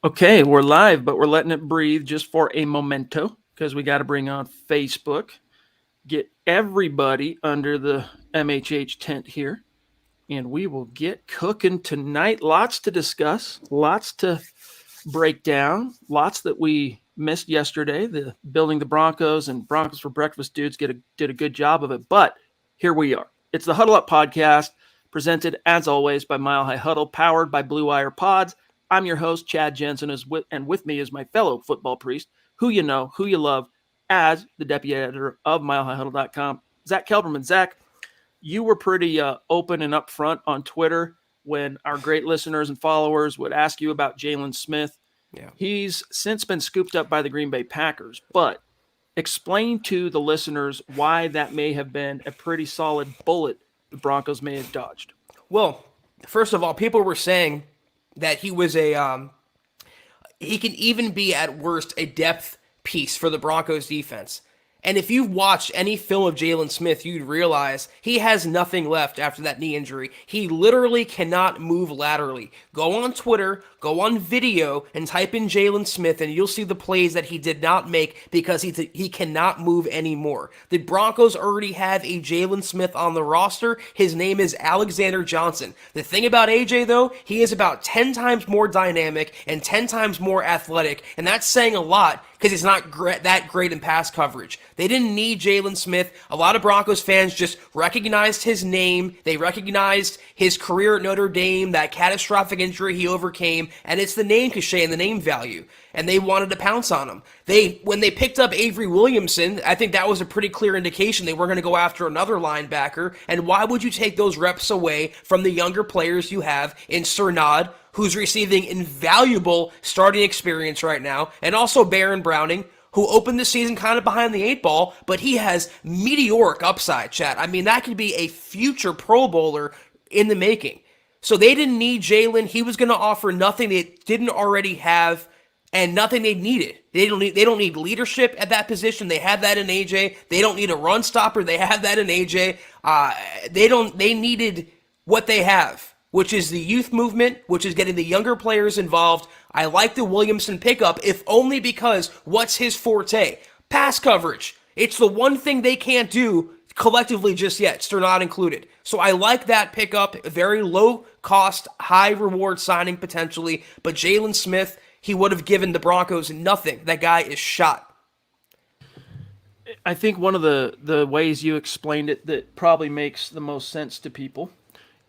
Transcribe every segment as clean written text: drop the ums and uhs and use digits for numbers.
Okay, we're live, but we're letting it breathe just for a momento because we got to bring on Facebook, get everybody under the MHH tent here, and we will get cooking tonight. Lots to discuss, lots to break down, lots that we missed yesterday. The building the Broncos and Broncos for Breakfast dudes did a good job of it, but here we are. It's the Huddle Up podcast, presented as always by Mile High Huddle, powered by Blue Wire Pods. I'm your host, Chad Jensen, and with me is my fellow football priest, who you know, who you love, as the deputy editor of milehighhuddle.com, Zack Kelberman. Zack, you were pretty open and upfront on Twitter when our great listeners and followers would ask you about Jalen Smith. Yeah. He's since been scooped up by the Green Bay Packers, but explain to the listeners why that may have been a pretty solid bullet the Broncos may have dodged. Well, first of all, people were saying that he was he can even be at worst a depth piece for the Broncos defense. And if you've watched any film of Jalen Smith, you'd realize he has nothing left after that knee injury. He literally cannot move laterally. Go on Twitter, go on video, and type in Jalen Smith, and you'll see the plays that he did not make because he cannot move anymore. The Broncos already have a Jalen Smith on the roster. His name is Alexander Johnson. The thing about AJ, though, he is about 10 times more dynamic and 10 times more athletic, and that's saying a lot because he's not that great in pass coverage. They didn't need Jalen Smith. A lot of Broncos fans just recognized his name. They recognized his career at Notre Dame, that catastrophic injury he overcame, and it's the name cachet and the name value. And they wanted to pounce on him. When they picked up Avery Williamson, I think that was a pretty clear indication they were going to go after another linebacker. And why would you take those reps away from the younger players you have in Cernad, who's receiving invaluable starting experience right now, and also Baron Browning, who opened the season kind of behind the eight ball, but he has meteoric upside, Chad. I mean, that could be a future Pro Bowler in the making. So they didn't need Jalen. He was going to offer nothing they didn't already have and nothing they needed. They don't need leadership at that position. They have that in AJ. They don't need a run stopper. They have that in AJ. They needed what they have, which is the youth movement, which is getting the younger players involved. I like the Williamson pickup, if only because what's his forte? Pass coverage. It's the one thing they can't do collectively just yet, Sternad included. So I like that pickup, very low cost, high reward signing potentially, but Jalen Smith, he would have given the Broncos nothing. That guy is shot. I think one of the ways you explained it that probably makes the most sense to people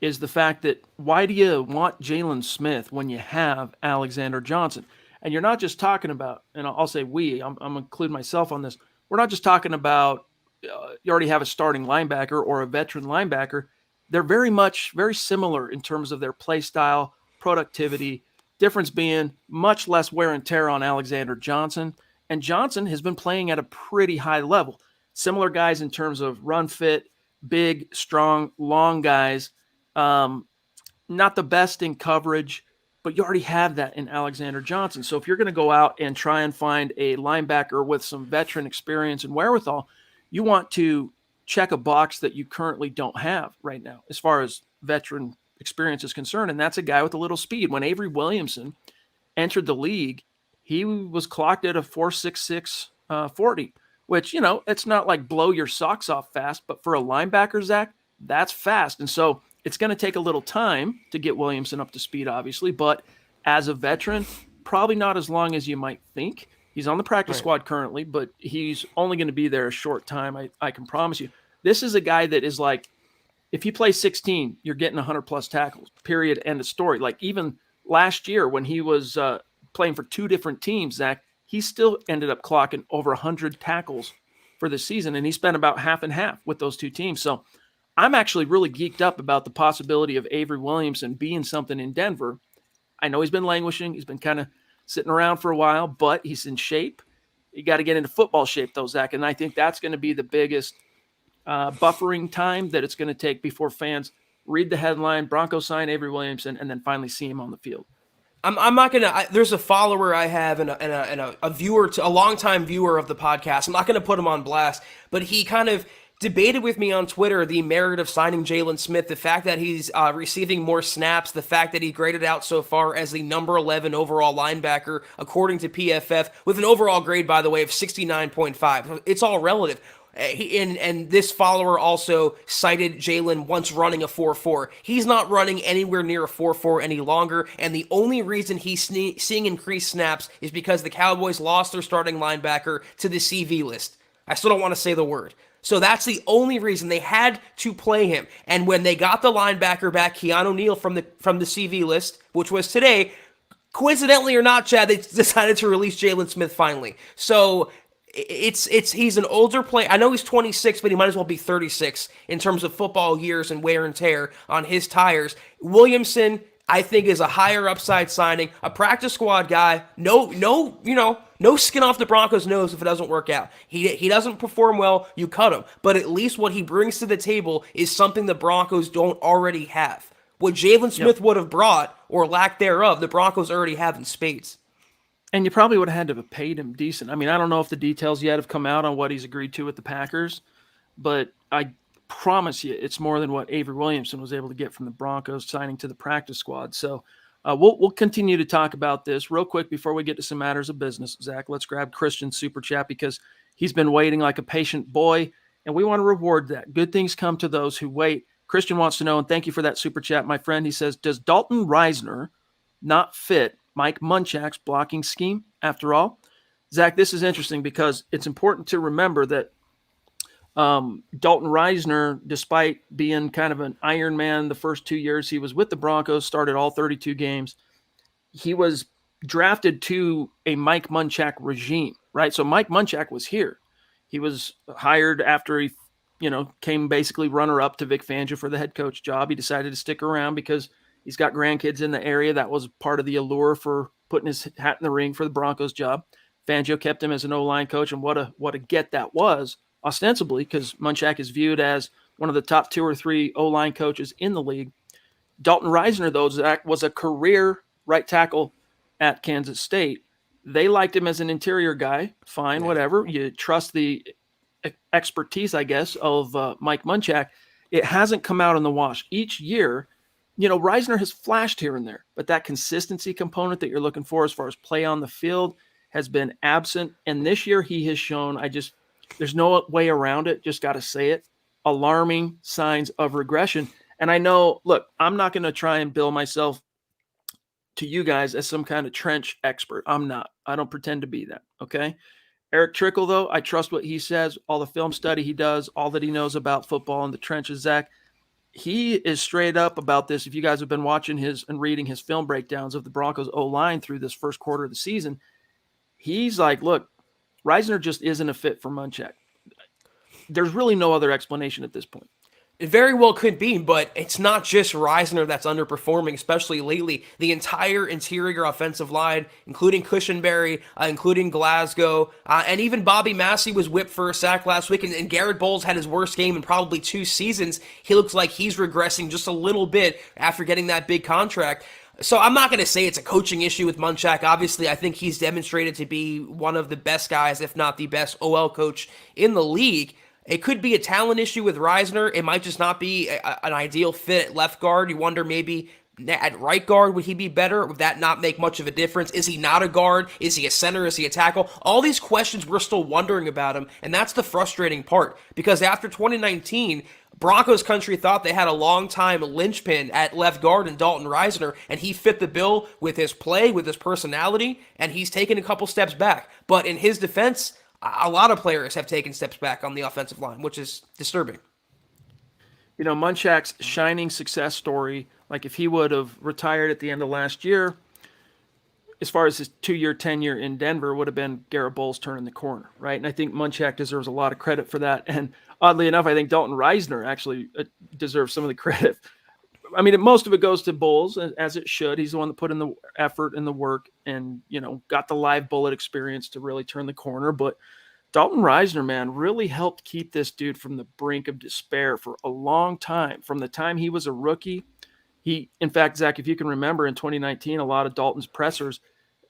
is the fact that why do you want Jalen Smith when you have Alexander Johnson? And you're not just talking about, and I'll say I'm including myself on this, we're not just talking about you already have a starting linebacker or a veteran linebacker. They're very similar in terms of their play style, productivity, difference being much less wear and tear on Alexander Johnson. And Johnson has been playing at a pretty high level. Similar guys in terms of run fit, big, strong, long guys. Not the best in coverage, but you already have that in Alexander Johnson. So if you're going to go out and try and find a linebacker with some veteran experience and wherewithal, you want to check a box that you currently don't have right now as far as veteran experience is concerned, and that's a guy with a little speed. When Avery Williamson entered the league, he was clocked at a 4.66 40, which, it's not like blow your socks off fast, but for a linebacker, Zach, that's fast. And so it's going to take a little time to get Williamson up to speed, obviously, but as a veteran, probably not as long as you might think. He's on the practice squad currently, but he's only going to be there a short time, I can promise you. This is a guy that is like, if you play 16, you're getting 100-plus tackles, period, end of story. Like even last year when he was playing for two different teams, Zach, he still ended up clocking over 100 tackles for the season, and he spent about half and half with those two teams. So I'm actually really geeked up about the possibility of Avery Williamson being something in Denver. I know he's been languishing. He's been kind of sitting around for a while, but he's in shape. You got to get into football shape, though, Zach, and I think that's going to be the biggest buffering time that it's going to take before fans read the headline, Broncos sign Avery Williamson, and then finally see him on the field. I'm not going to – there's a follower I have and a viewer, a longtime viewer of the podcast. I'm not going to put him on blast, but he kind of debated with me on Twitter the merit of signing Jalen Smith, the fact that he's receiving more snaps, the fact that he graded out so far as the number 11 overall linebacker, according to PFF, with an overall grade, by the way, of 69.5. It's all relative. And this follower also cited Jaylon once running a 4.4. He's not running anywhere near a 4.4 any longer, and the only reason he's seeing increased snaps is because the Cowboys lost their starting linebacker to the CV list. I still don't want to say the word. So that's the only reason they had to play him. And when they got the linebacker back, Keanu Neal from the CV list, which was today, coincidentally or not, Chad, they decided to release Jalen Smith finally. So he's an older player. I know he's 26, but he might as well be 36 in terms of football years and wear and tear on his tires. Williamson, I think, is a higher upside signing, a practice squad guy. No skin off the Broncos' nose if it doesn't work out. He doesn't perform well, you cut him. But at least what he brings to the table is something the Broncos don't already have. What Jalen Smith would have brought, or lack thereof, the Broncos already have in spades. And you probably would have had to have paid him decent. I mean, I don't know if the details yet have come out on what he's agreed to with the Packers, but I promise you it's more than what Avery Williamson was able to get from the Broncos signing to the practice squad. So we'll continue to talk about this real quick before we get to some matters of business. Zach, let's grab Christian's super chat because he's been waiting like a patient boy, and we want to reward that. Good things come to those who wait. Christian wants to know, and thank you for that super chat, my friend. He says, does Dalton Risner not fit Mike Munchak's blocking scheme after all? Zach, this is interesting because it's important to remember that Dalton Risner, despite being kind of an Iron Man the first 2 years he was with the Broncos, started all 32 games. He was drafted to a Mike Munchak regime, right? So Mike Munchak was here. He was hired after he, came basically runner-up to Vic Fangio for the head coach job. He decided to stick around because he's got grandkids in the area. That was part of the allure for putting his hat in the ring for the Broncos job. Fangio kept him as an O-line coach, and what a get that was, ostensibly, because Munchak is viewed as one of the top 2 or 3 O-line coaches in the league. Dalton Risner, though, Zach, was a career right tackle at Kansas State. They liked him as an interior guy. Fine, whatever. You trust the expertise, I guess, of Mike Munchak. It hasn't come out in the wash. Each year, Risner has flashed here and there, but that consistency component that you're looking for as far as play on the field has been absent. And this year he has shown, there's no way around it. Just got to say it. Alarming signs of regression. And I know, look, I'm not going to try and bill myself to you guys as some kind of trench expert. I'm not. I don't pretend to be that. Okay. Eric Trickle, though, I trust what he says, all the film study he does, all that he knows about football in the trenches. Zach, he is straight up about this. If you guys have been watching his and reading his film breakdowns of the Broncos O-line through this first quarter of the season, he's like, look, Risner just isn't a fit for Munchak. There's really no other explanation at this point. It very well could be, but it's not just Risner that's underperforming, especially lately. The entire interior offensive line, including Cushenberry, including Glasgow, and even Bobby Massey was whipped for a sack last week, and Garrett Bowles had his worst game in probably 2 seasons. He looks like he's regressing just a little bit after getting that big contract. So I'm not going to say it's a coaching issue with Munchak. Obviously, I think he's demonstrated to be one of the best guys, if not the best OL coach in the league. It could be a talent issue with Risner. It might just not be an ideal fit at left guard. You wonder maybe at right guard, would he be better? Would that not make much of a difference? Is he not a guard? Is he a center? Is he a tackle? All these questions we're still wondering about him, and that's the frustrating part. Because after 2019, Broncos country thought they had a long-time linchpin at left guard in Dalton Risner, and he fit the bill with his play, with his personality, and he's taken a couple steps back. But in his defense, a lot of players have taken steps back on the offensive line, which is disturbing. Munchak's shining success story, like if he would have retired at the end of last year, as far as his 2-year tenure in Denver, would have been Garrett Bowles turning the corner, right? And I think Munchak deserves a lot of credit for that. And oddly enough, I think Dalton Risner actually deserves some of the credit. I mean, most of it goes to Bowles, as it should. He's the one that put in the effort and the work and, got the live bullet experience to really turn the corner. But Dalton Risner, man, really helped keep this dude from the brink of despair for a long time. From the time he was a rookie, in fact, Zach, if you can remember in 2019, a lot of Dalton's pressers,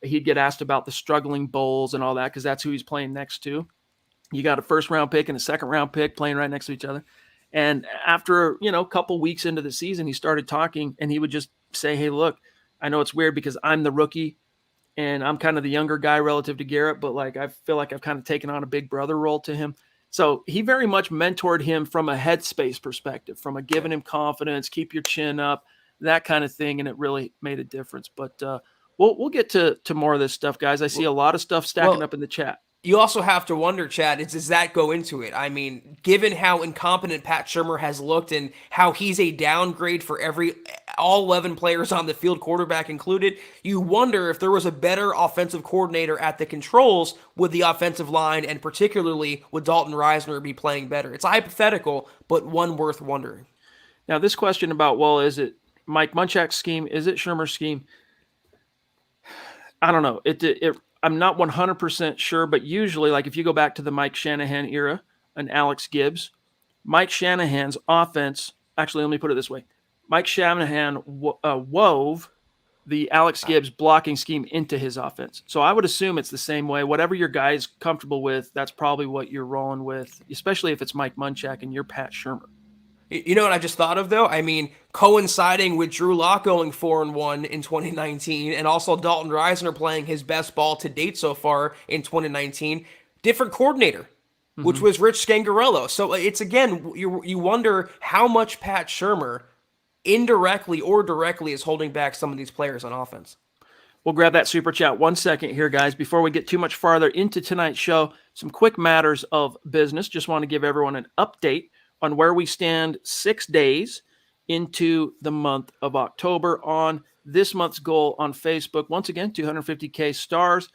he'd get asked about the struggling Bowles and all that because that's who he's playing next to. You got a first round pick and a second round pick playing right next to each other. And after, a couple weeks into the season, he started talking and he would just say, hey, look, I know it's weird because I'm the rookie and I'm kind of the younger guy relative to Garrett, but like, I feel like I've kind of taken on a big brother role to him. So he very much mentored him from a headspace perspective, from a giving him confidence, keep your chin up, that kind of thing. And it really made a difference. But we'll get to more of this stuff, guys. I see a lot of stuff stacking up in the chat. You also have to wonder, Chad, does that go into it? I mean, given how incompetent Pat Shurmur has looked and how he's a downgrade for all 11 players on the field, quarterback included, you wonder if there was a better offensive coordinator at the controls, would the offensive line and particularly would Dalton Risner be playing better? It's a hypothetical, but one worth wondering. Now, this question about, well, is it Mike Munchak's scheme? Is it Shurmur's scheme? I don't know. I'm not 100% sure, but usually, like if you go back to the Mike Shanahan era and Alex Gibbs, Mike Shanahan's offense, actually, let me put it this way. Mike Shanahan wove the Alex Gibbs blocking scheme into his offense. So I would assume it's the same way. Whatever your guy's comfortable with, that's probably what you're rolling with, especially if it's Mike Munchak and you're Pat Shurmur. You know what I just thought of, though? I mean, coinciding with Drew Lock going 4-1 in 2019 and also Dalton Risner playing his best ball to date so far in 2019, different coordinator, which was Rich Scangarello. So it's, again, you wonder how much Pat Shurmur indirectly or directly is holding back some of these players on offense. We'll grab that super chat 1 second here, guys. Before we get too much farther into tonight's show, some quick matters of business. Just want to give everyone an update on where we stand 6 days into the month of October on this month's goal on Facebook. Once again, 250K stars.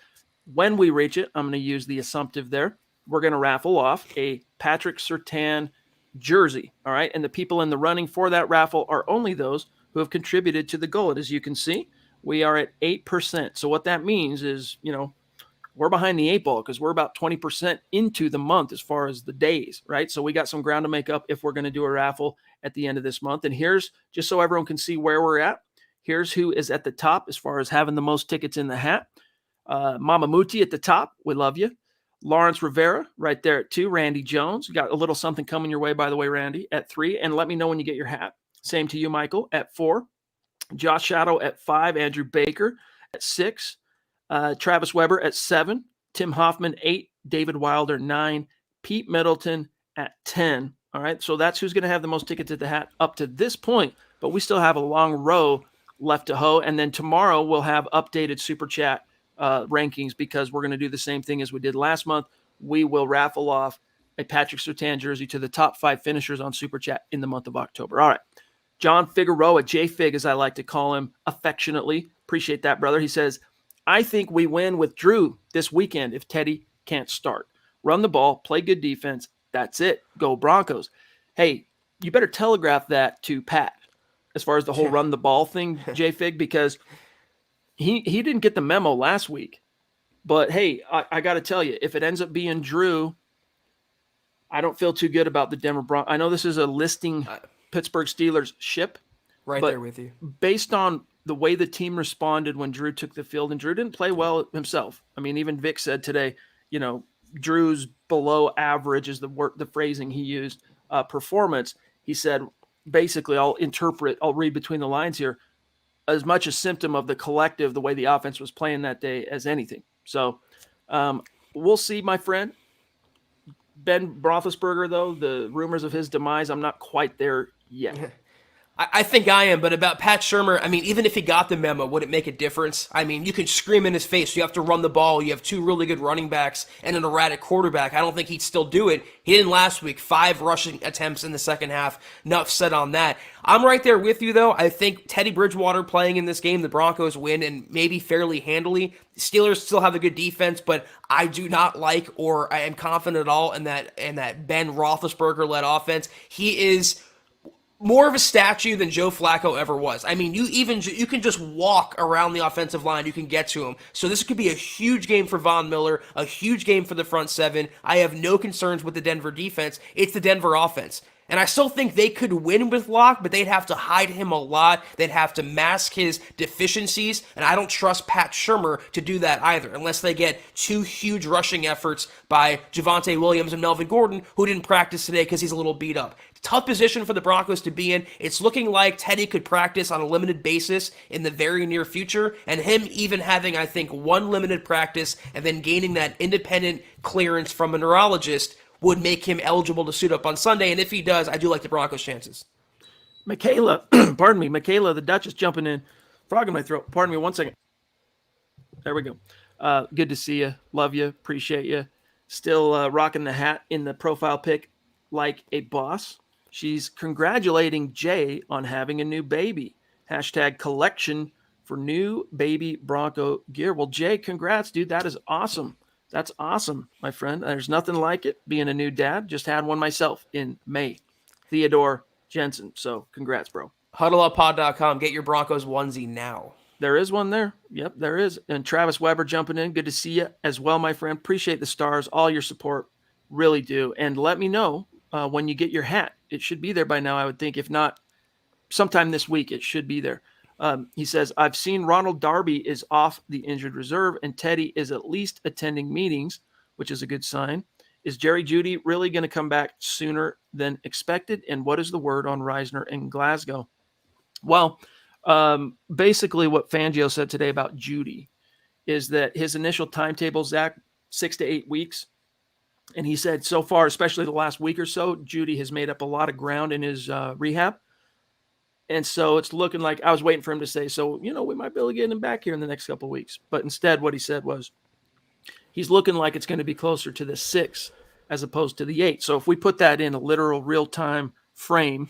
When we reach it, I'm going to use the assumptive there. We're going to raffle off a Patrick Surtain jersey. All right. And the people in the running for that raffle are only those who have contributed to the goal. And as you can see, we are at 8%. So what that means is, we're behind the 8 ball because we're about 20% into the month as far as the days, right? So we got some ground to make up if we're going to do a raffle at the end of this month. And here's, just so everyone can see where we're at, here's who is at the top as far as having the most tickets in the hat. Mama Muti at the top. We love you. Lawrence Rivera right there at 2. Randy Jones. Got a little something coming your way, by the way, Randy, at 3. And let me know when you get your hat. Same to you, Michael, at 4. Josh Shadow at 5. Andrew Baker at 6. Travis Weber at 7, Tim Hoffman 8, David Wilder 9, Pete Middleton at 10. All right, so that's who's going to have the most tickets at the hat up to this point, but we still have a long row left to hoe. And then tomorrow we'll have updated Super Chat rankings because we're going to do the same thing as we did last month. We will raffle off a Patrick Surtain jersey to the top 5 finishers on Super Chat in the month of October. All right, John Figueroa, J-Fig as I like to call him affectionately. Appreciate that, brother. He says, I think we win with Drew this weekend if Teddy can't start. Run the ball, play good defense. That's it. Go Broncos. Hey, you better telegraph that to Pat as far as the whole run the ball thing, J-Fig, because he didn't get the memo last week. But, hey, I got to tell you, if it ends up being Drew, I don't feel too good about the Denver Broncos. I know this is a listing Pittsburgh Steelers ship. Right there with you. Based on the way the team responded when Drew took the field, and Drew didn't play well himself. I mean, even Vic said today, Drew's below average is the phrasing he used, performance. He said, basically, I'll read between the lines here, as much a symptom of the collective, the way the offense was playing that day as anything. So we'll see, my friend. Ben Roethlisberger, though, the rumors of his demise, I'm not quite there yet. I think I am, but about Pat Shurmur, I mean, even if he got the memo, would it make a difference? I mean, you can scream in his face. You have to run the ball. You have 2 really good running backs and an erratic quarterback. I don't think he'd still do it. He didn't last week. 5 rushing attempts in the second half. Enough said on that. I'm right there with you, though. I think Teddy Bridgewater playing in this game, the Broncos win, and maybe fairly handily. Steelers still have a good defense, but I do not like or I am confident at all in that Ben Roethlisberger-led offense. He is more of a statue than Joe Flacco ever was. I mean, you can just walk around the offensive line. You can get to him. So this could be a huge game for Von Miller, a huge game for the front 7. I have no concerns with the Denver defense. It's the Denver offense. And I still think they could win with Locke, but they'd have to hide him a lot. They'd have to mask his deficiencies. And I don't trust Pat Shurmur to do that either, unless they get two huge rushing efforts by Javonte Williams and Melvin Gordon, who didn't practice today because he's a little beat up. Tough position for the Broncos to be in. It's looking like Teddy could practice on a limited basis in the very near future, and him even having, I think, one limited practice and then gaining that independent clearance from a neurologist would make him eligible to suit up on Sunday. And if he does, I do like the Broncos' chances. Michaela, pardon me, Michaela, the Duchess jumping in. Frog in my throat. Pardon me 1 second. There we go. Good to see you. Love you. Appreciate you. Still rocking the hat in the profile pic like a boss. She's congratulating Jay on having a new baby. Hashtag collection for new baby Bronco gear. Well, Jay, congrats, dude. That is awesome. That's awesome, my friend. There's nothing like it being a new dad. Just had one myself in May. Theodore Jensen. So congrats, bro. HuddleUpPod.com. Get your Broncos onesie now. There is one there. Yep, there is. And Travis Weber jumping in. Good to see you as well, my friend. Appreciate the stars, all your support. Really do. And let me know when you get your hat. It should be there by now, I would think. If not, sometime this week, it should be there. He says, I've seen Ronald Darby is off the injured reserve and Teddy is at least attending meetings, which is a good sign. Is Jerry Jeudy really going to come back sooner than expected? And what is the word on Risner in Glasgow? Well, basically what Fangio said today about Jeudy is that his initial timetable, Zach, 6 to 8 weeks. And he said so far, especially the last week or so, Jeudy has made up a lot of ground in his rehab. And so it's looking like I was waiting for him to say, so, we might be able to get him back here in the next couple of weeks. But instead, what he said was he's looking like it's going to be closer to the 6 as opposed to the 8. So if we put that in a literal real-time frame,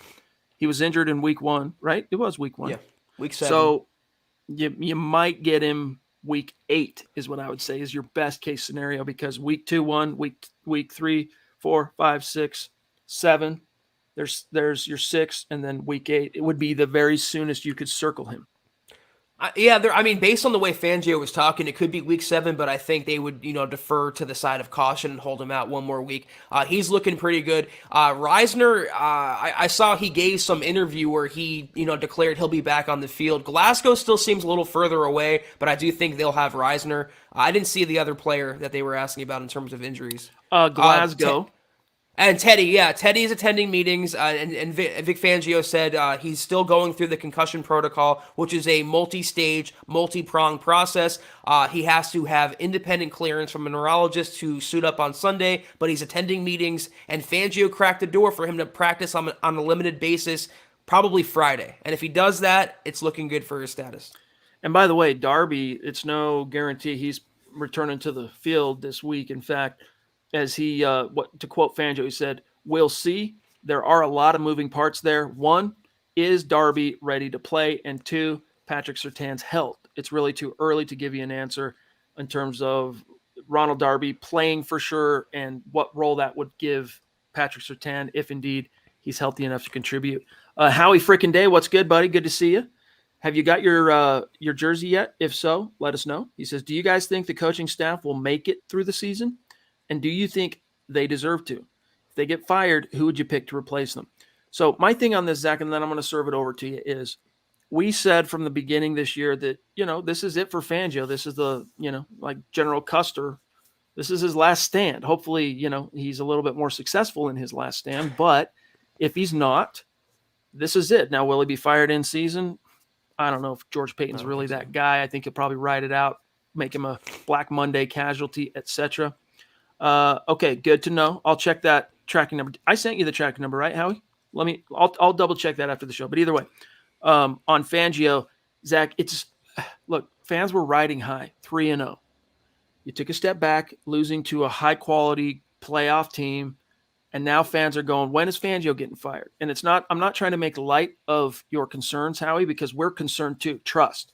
he was injured in week 1, right? It was week 1. Yeah, week 7. So you might get him week 8 is what I would say is your best case scenario, because week 2, 1, week 3, 4, 5, 6, 7, there's your 6, and then week 8. It would be the very soonest you could circle him. Based on the way Fangio was talking, it could be week 7, but I think they would, defer to the side of caution and hold him out one more week. He's looking pretty good. Risner, I saw he gave some interview where he, declared he'll be back on the field. Glasgow still seems a little further away, but I do think they'll have Risner. I didn't see the other player that they were asking about in terms of injuries. Glasgow. And Teddy, Teddy's attending meetings, and Vic Fangio said he's still going through the concussion protocol, which is a multi-stage, multi-pronged process. He has to have independent clearance from a neurologist to suit up on Sunday, but he's attending meetings, and Fangio cracked the door for him to practice on a limited basis, probably Friday. And if he does that, it's looking good for his status. And by the way, Darby, it's no guarantee he's returning to the field this week. In fact, as he, to quote Fangio, he said, we'll see. There are a lot of moving parts there. 1, is Darby ready to play? And 2, Patrick Surtain's health. It's really too early to give you an answer in terms of Ronald Darby playing for sure and what role that would give Patrick Surtain if indeed he's healthy enough to contribute. Howie frickin' Day, what's good, buddy? Good to see you. Have you got your jersey yet? If so, let us know. He says, do you guys think the coaching staff will make it through the season? And do you think they deserve to? If they get fired, who would you pick to replace them? So my thing on this, Zach, and then I'm going to serve it over to you, is we said from the beginning this year that, this is it for Fangio. This is the, like General Custer. This is his last stand. Hopefully, he's a little bit more successful in his last stand. But if he's not, this is it. Now, will he be fired in season? I don't know if George Payton's really that guy. I think he'll probably ride it out, make him a Black Monday casualty, etc. Okay, good to know. I'll check that tracking number. I sent you the tracking number, right, Howie? I'll double check that after the show. But either way, on Fangio, Zach, look, fans were riding high, 3-0. You took a step back, losing to a high quality playoff team, and now fans are going, when is Fangio getting fired? And I'm not trying to make light of your concerns, Howie, because we're concerned too. Trust.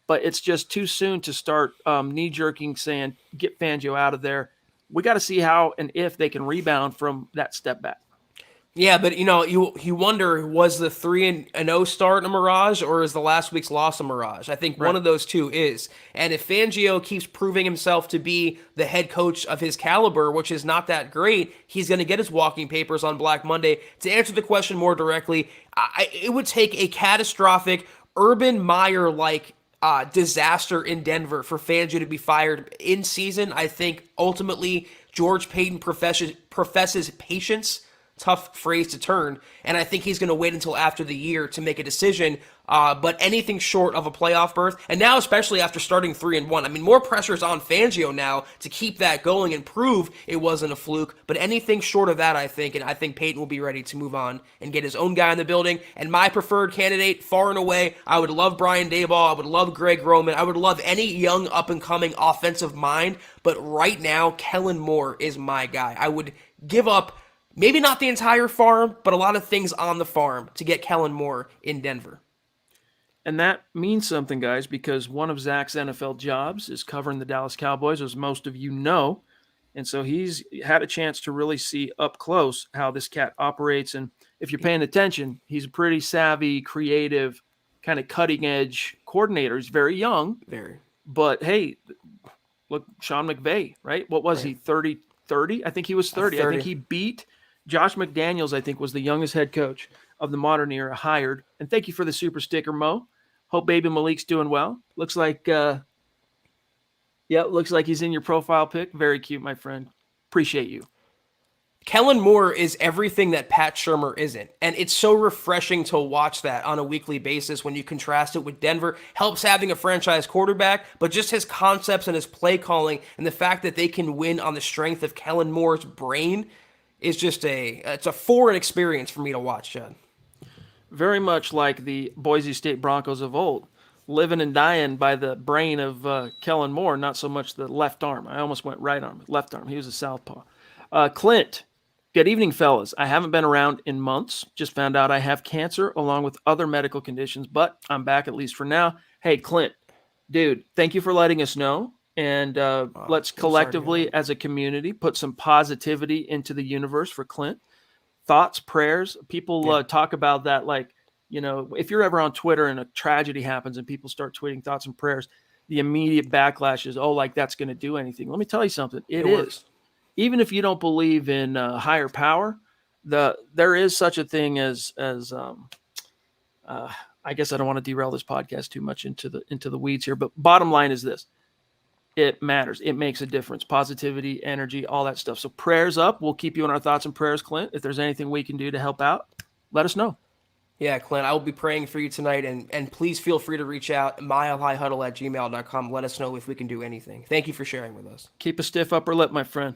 But it's just too soon to start knee-jerking, saying, get Fangio out of there. We got to see how and if they can rebound from that step back. Yeah, but you wonder, was the 3-0 start a mirage, or is the last week's loss a mirage? I think one Right. of those two is. And if Fangio keeps proving himself to be the head coach of his caliber, which is not that great, he's going to get his walking papers on Black Monday. To answer the question more directly, it would take a catastrophic Urban Meyer like disaster in Denver for Fangio to be fired in season. I think ultimately George Payton professes patience. Tough phrase to turn, and I think he's going to wait until after the year to make a decision. But anything short of a playoff berth, and now especially after starting 3-1, I mean, more pressure is on Fangio now to keep that going and prove it wasn't a fluke. But anything short of that, I think, and I think Peyton will be ready to move on and get his own guy in the building. And my preferred candidate, far and away, I would love Brian Daboll, I would love Greg Roman, I would love any young up and coming offensive mind. But right now, Kellen Moore is my guy. I would give up. Maybe not the entire farm, but a lot of things on the farm to get Kellen Moore in Denver. And that means something, guys, because one of Zach's NFL jobs is covering the Dallas Cowboys, as most of you know. And so he's had a chance to really see up close how this cat operates. And if you're paying attention, he's a pretty savvy, creative, kind of cutting edge coordinator. He's very young. Very. But hey, look, Sean McVay, right? What was he, 30? I think he was 30. 30. I think he beat Josh McDaniels, I think, was the youngest head coach of the modern era hired. And thank you for the super sticker, Mo. Hope baby Malik's doing well. Looks like he's in your profile pic. Very cute, my friend. Appreciate you. Kellen Moore is everything that Pat Shurmur isn't. And it's so refreshing to watch that on a weekly basis when you contrast it with Denver. Helps having a franchise quarterback, but just his concepts and his play calling and the fact that they can win on the strength of Kellen Moore's brain is just it's a foreign experience for me to watch, Chad. Very much like the Boise State Broncos of old, living and dying by the brain of Kellen Moore, not so much the left arm. I almost went right arm, left arm. He was a southpaw. Clint, good evening, fellas. I haven't been around in months. Just found out I have cancer along with other medical conditions, but I'm back at least for now. Hey, Clint, dude, thank you for letting us know. And let's collectively, as a community, put some positivity into the universe for Clint. Thoughts, prayers. People talk about that like, if you're ever on Twitter and a tragedy happens and people start tweeting thoughts and prayers, the immediate backlash is, like that's going to do anything. Let me tell you something. It is. Works. Even if you don't believe in higher power, there is such a thing as I guess I don't want to derail this podcast too much into the weeds here, but bottom line is this. It matters. It makes a difference. Positivity, energy, all that stuff. So prayers up. We'll keep you in our thoughts and prayers, Clint. If there's anything we can do to help out, let us know. Yeah, Clint, I will be praying for you tonight, and please feel free to reach out, milehighhuddle@gmail.com. Let us know if we can do anything. Thank you for sharing with us. Keep a stiff upper lip, my friend.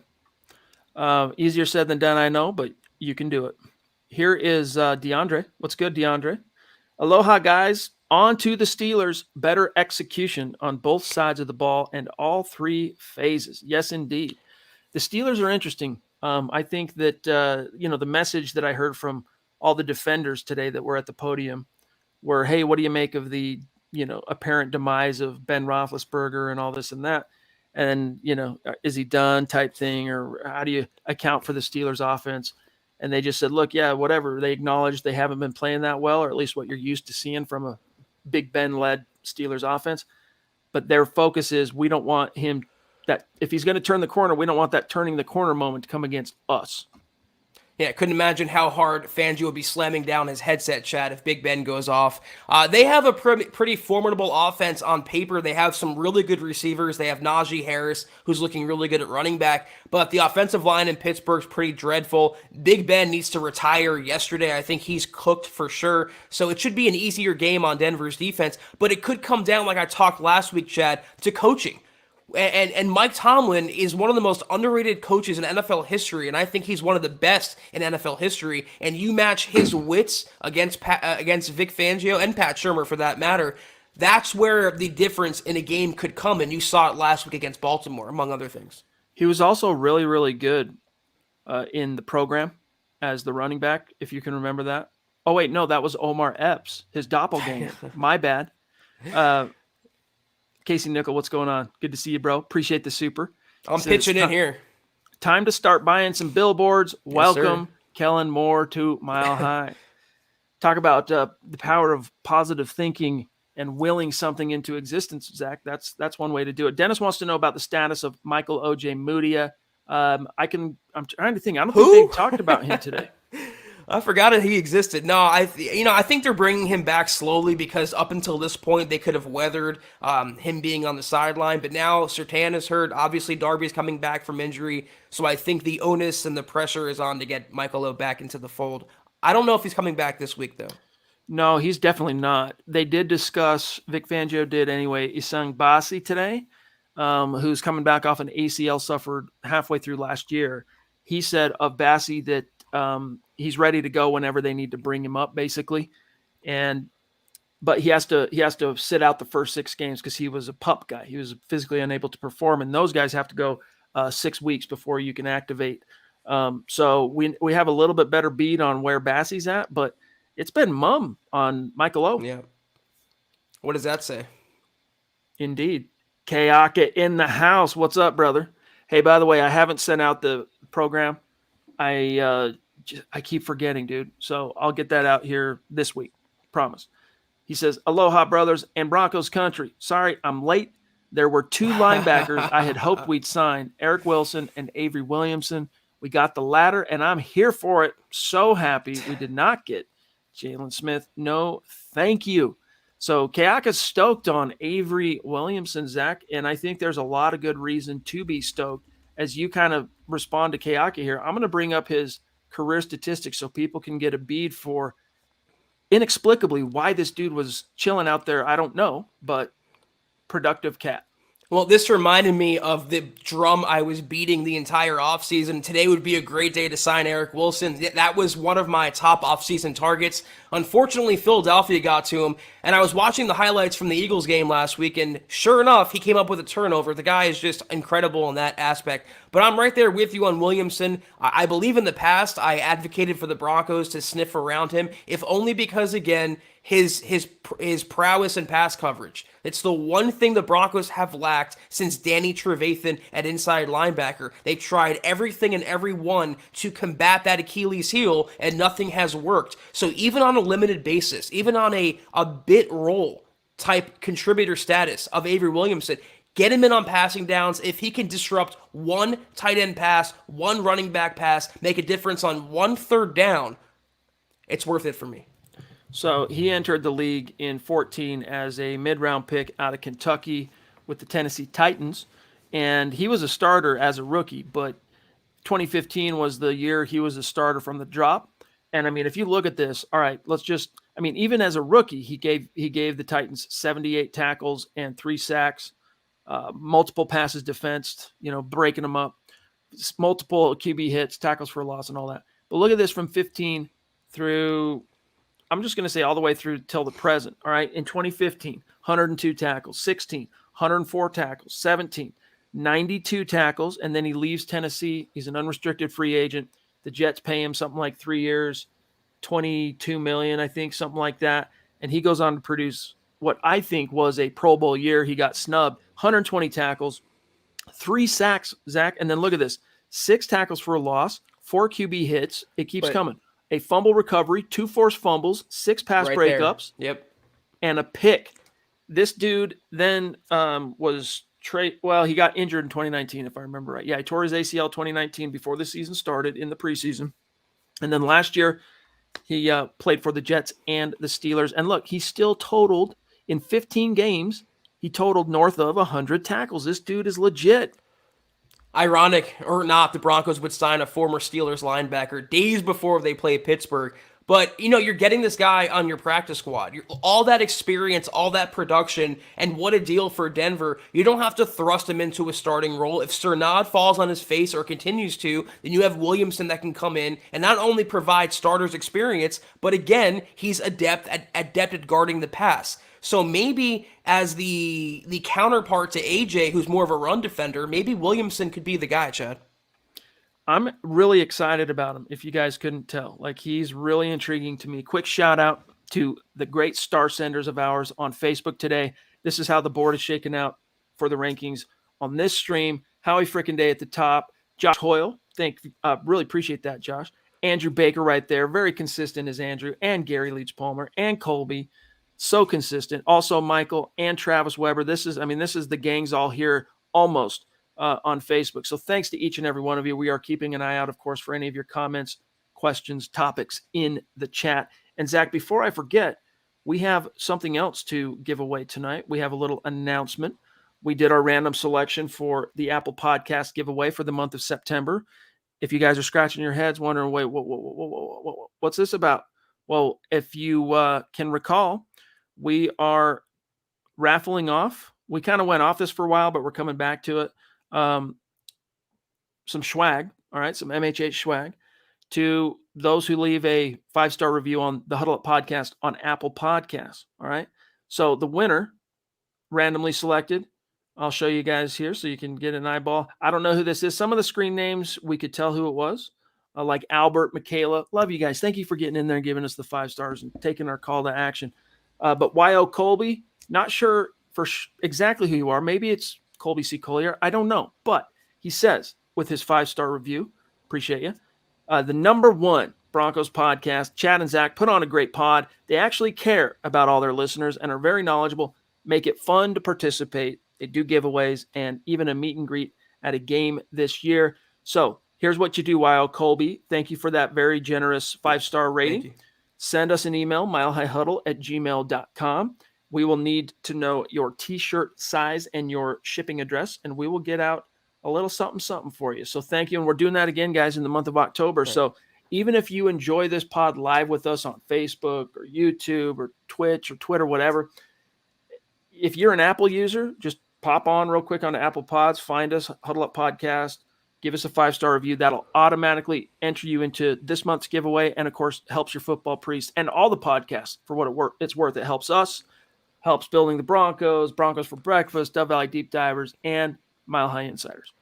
Easier said than done, I know, but you can do it. Here is DeAndre. What's good, DeAndre? Aloha, guys. On to the Steelers. Better execution on both sides of the ball and all three phases. Yes, indeed. The Steelers are interesting. I think that, the message that I heard from all the defenders today that were at the podium were, hey, what do you make of the, apparent demise of Ben Roethlisberger and all this and that? And, is he done type thing? Or how do you account for the Steelers offense? And they just said, look, yeah, whatever. They acknowledged they haven't been playing that well, or at least what you're used to seeing from a Big Ben-led Steelers offense. But their focus is we don't want him that if he's going to turn the corner, we don't want that turning the corner moment to come against us. Yeah, couldn't imagine how hard Fangio would be slamming down his headset, Chad, if Big Ben goes off. They have a pretty formidable offense on paper. They have some really good receivers. They have Najee Harris, who's looking really good at running back. But the offensive line in Pittsburgh's pretty dreadful. Big Ben needs to retire yesterday. I think he's cooked for sure. So it should be an easier game on Denver's defense. But it could come down, like I talked last week, Chad, to coaching. And Mike Tomlin is one of the most underrated coaches in NFL history, and I think he's one of the best in NFL history. And you match his wits against Vic Fangio and Pat Shurmur, for that matter. That's where the difference in a game could come, and you saw it last week against Baltimore, among other things. He was also really, really good in the program as the running back, if you can remember that. Oh, wait, no, that was Omar Epps, his doppelganger. My bad. Casey Nickel, what's going on? Good to see you, bro. Appreciate the super. I'm pitching in here. Time to start buying some billboards. Welcome Kellen Moore to Mile High. Talk about the power of positive thinking and willing something into existence, Zach. That's one way to do it. Dennis wants to know about the status of Michael O.J. Mudia. I'm trying to think. I don't think Who? they talked about him today. I forgot that he existed. No, I think they're bringing him back slowly because up until this point they could have weathered him being on the sideline. But now Surtain is hurt. Obviously, Darby's coming back from injury, so I think the onus and the pressure is on to get Michael O back into the fold. I don't know if he's coming back this week though. No, he's definitely not. They did discuss, Vic Fangio did anyway, Isang Basi today, who's coming back off an ACL suffered halfway through last year. He said of Basi that he's ready to go whenever they need to bring him up, basically. But he has to sit out the first 6 games because he was a pup guy. He was physically unable to perform, and those guys have to go 6 weeks before you can activate. So we have a little bit better beat on where Bassey's at, but it's been mum on Michael O. Yeah. What does that say? Indeed. Kayaka in the house. What's up, brother? Hey, by the way, I haven't sent out the program. I keep forgetting, dude. So I'll get that out here this week. Promise. He says, aloha, brothers and Broncos country. Sorry, I'm late. There were 2 linebackers I had hoped we'd sign, Eric Wilson and Avery Williamson. We got the latter, and I'm here for it. So happy we did not get Jalen Smith. No, thank you. So Kayaka's stoked on Avery Williamson, Zach, and I think there's a lot of good reason to be stoked. As you kind of respond to Kayaka here, I'm going to bring up his career statistics so people can get a bead for inexplicably why this dude was chilling out there. I don't know, but productive cat. Well, this reminded me of the drum I was beating the entire offseason. Today would be a great day to sign Eric Wilson. That was one of my top offseason targets. Unfortunately, Philadelphia got to him, and I was watching the highlights from the Eagles game last week, and sure enough, he came up with a turnover. The guy is just incredible in that aspect. But I'm right there with you on Williamson. I believe in the past I advocated for the Broncos to sniff around him, if only because, again, his prowess in pass coverage. It's the one thing the Broncos have lacked since Danny Trevathan at inside linebacker. They tried everything and everyone to combat that Achilles heel, and nothing has worked. So even on a limited basis, even on a bit role type contributor status of Avery Williamson, get him in on passing downs. If he can disrupt one tight end pass, one running back pass, make a difference on 1 3rd down, it's worth it for me. So he entered the league in 2014 as a mid-round pick out of Kentucky with the Tennessee Titans, and he was a starter as a rookie, but 2015 was the year he was a starter from the drop. And I mean, if you look at this, all right, even as a rookie, he gave the Titans 78 tackles and 3 sacks, multiple passes defensed, breaking them up, multiple QB hits, tackles for loss, and all that. But look at this from 15 through, I'm just going to say all the way through till the present. All right. In 2015, 102 tackles, 16, 104 tackles, 17, 92 tackles. And then he leaves Tennessee. He's an unrestricted free agent. The Jets pay him something like 3 years, $22 million, I think, something like that. And he goes on to produce what I think was a Pro Bowl year. He got snubbed, 120 tackles, 3 sacks, Zach. And then look at this, 6 tackles for a loss, 4 QB hits. It keeps coming. A fumble recovery, 2 forced fumbles, 6 pass breakups, and a pick. This dude then was he got injured in 2019, if I remember right. Yeah, he tore his ACL 2019 before the season started in the preseason. And then last year, he played for the Jets and the Steelers. And look, he still totaled, in 15 games, he totaled north of 100 tackles. This dude is legit. Ironic or not, the Broncos would sign a former Steelers linebacker days before they play Pittsburgh. But, you're getting this guy on your practice squad. All that experience, all that production, and what a deal for Denver. You don't have to thrust him into a starting role. If Cernad falls on his face or continues to, then you have Williamson that can come in and not only provide starters experience, but again, he's adept at guarding the pass. So maybe as the counterpart to AJ, who's more of a run defender, maybe Williamson could be the guy, Chad. I'm really excited about him, if you guys couldn't tell. Like, he's really intriguing to me. Quick shout out to the great star senders of ours on Facebook today. This is how the board is shaken out for the rankings on this stream. Howie Frickin' Day at the top. Josh Hoyle, really appreciate that, Josh. Andrew Baker right there, very consistent as Andrew, and Gary Leach Palmer and Colby, so consistent. Also Michael and Travis Weber. This is the gangs all here almost on Facebook. So thanks to each and every one of you. We are keeping an eye out, of course, for any of your comments, questions, topics in the chat. And Zach, before I forget, we have something else to give away tonight. We have a little announcement. We did our random selection for the Apple Podcast giveaway for the month of September. If you guys are scratching your heads, wondering, wait, what's this about? Well, if you can recall, we are raffling off. We kind of went off this for a while, but we're coming back to it. Some swag, all right, some MHH swag to those who leave a 5-star review on the Huddle Up Podcast on Apple Podcasts, all right? So the winner, randomly selected, I'll show you guys here so you can get an eyeball. I don't know who this is. Some of the screen names, we could tell who it was, like Albert, Michaela. Love you guys. Thank you for getting in there and giving us the 5 stars and taking our call to action. But Y.O. Colby, not sure for exactly who you are. Maybe it's Colby C. Collier. I don't know. But he says, with his 5-star review, appreciate you, the number 1 Broncos podcast, Chad and Zach, put on a great pod. They actually care about all their listeners and are very knowledgeable, make it fun to participate. They do giveaways and even a meet and greet at a game this year. So here's what you do, Y.O. Colby. Thank you for that very generous 5-star rating. Send us an email, milehighhuddle@gmail.com. We will need to know your T-shirt size and your shipping address, and we will get out a little something for you. So thank you. And we're doing that again, guys, in the month of October. Right. So even if you enjoy this pod live with us on Facebook or YouTube or Twitch or Twitter, whatever, if you're an Apple user, just pop on real quick on Apple Pods, find us, Huddle Up Podcast, give us a 5-star review. That'll automatically enter you into this month's giveaway, and, of course, helps your football priest and all the podcasts for what it's worth. It helps us, helps building the Broncos, Broncos for Breakfast, Dove Valley Deep Divers, and Mile High Insiders.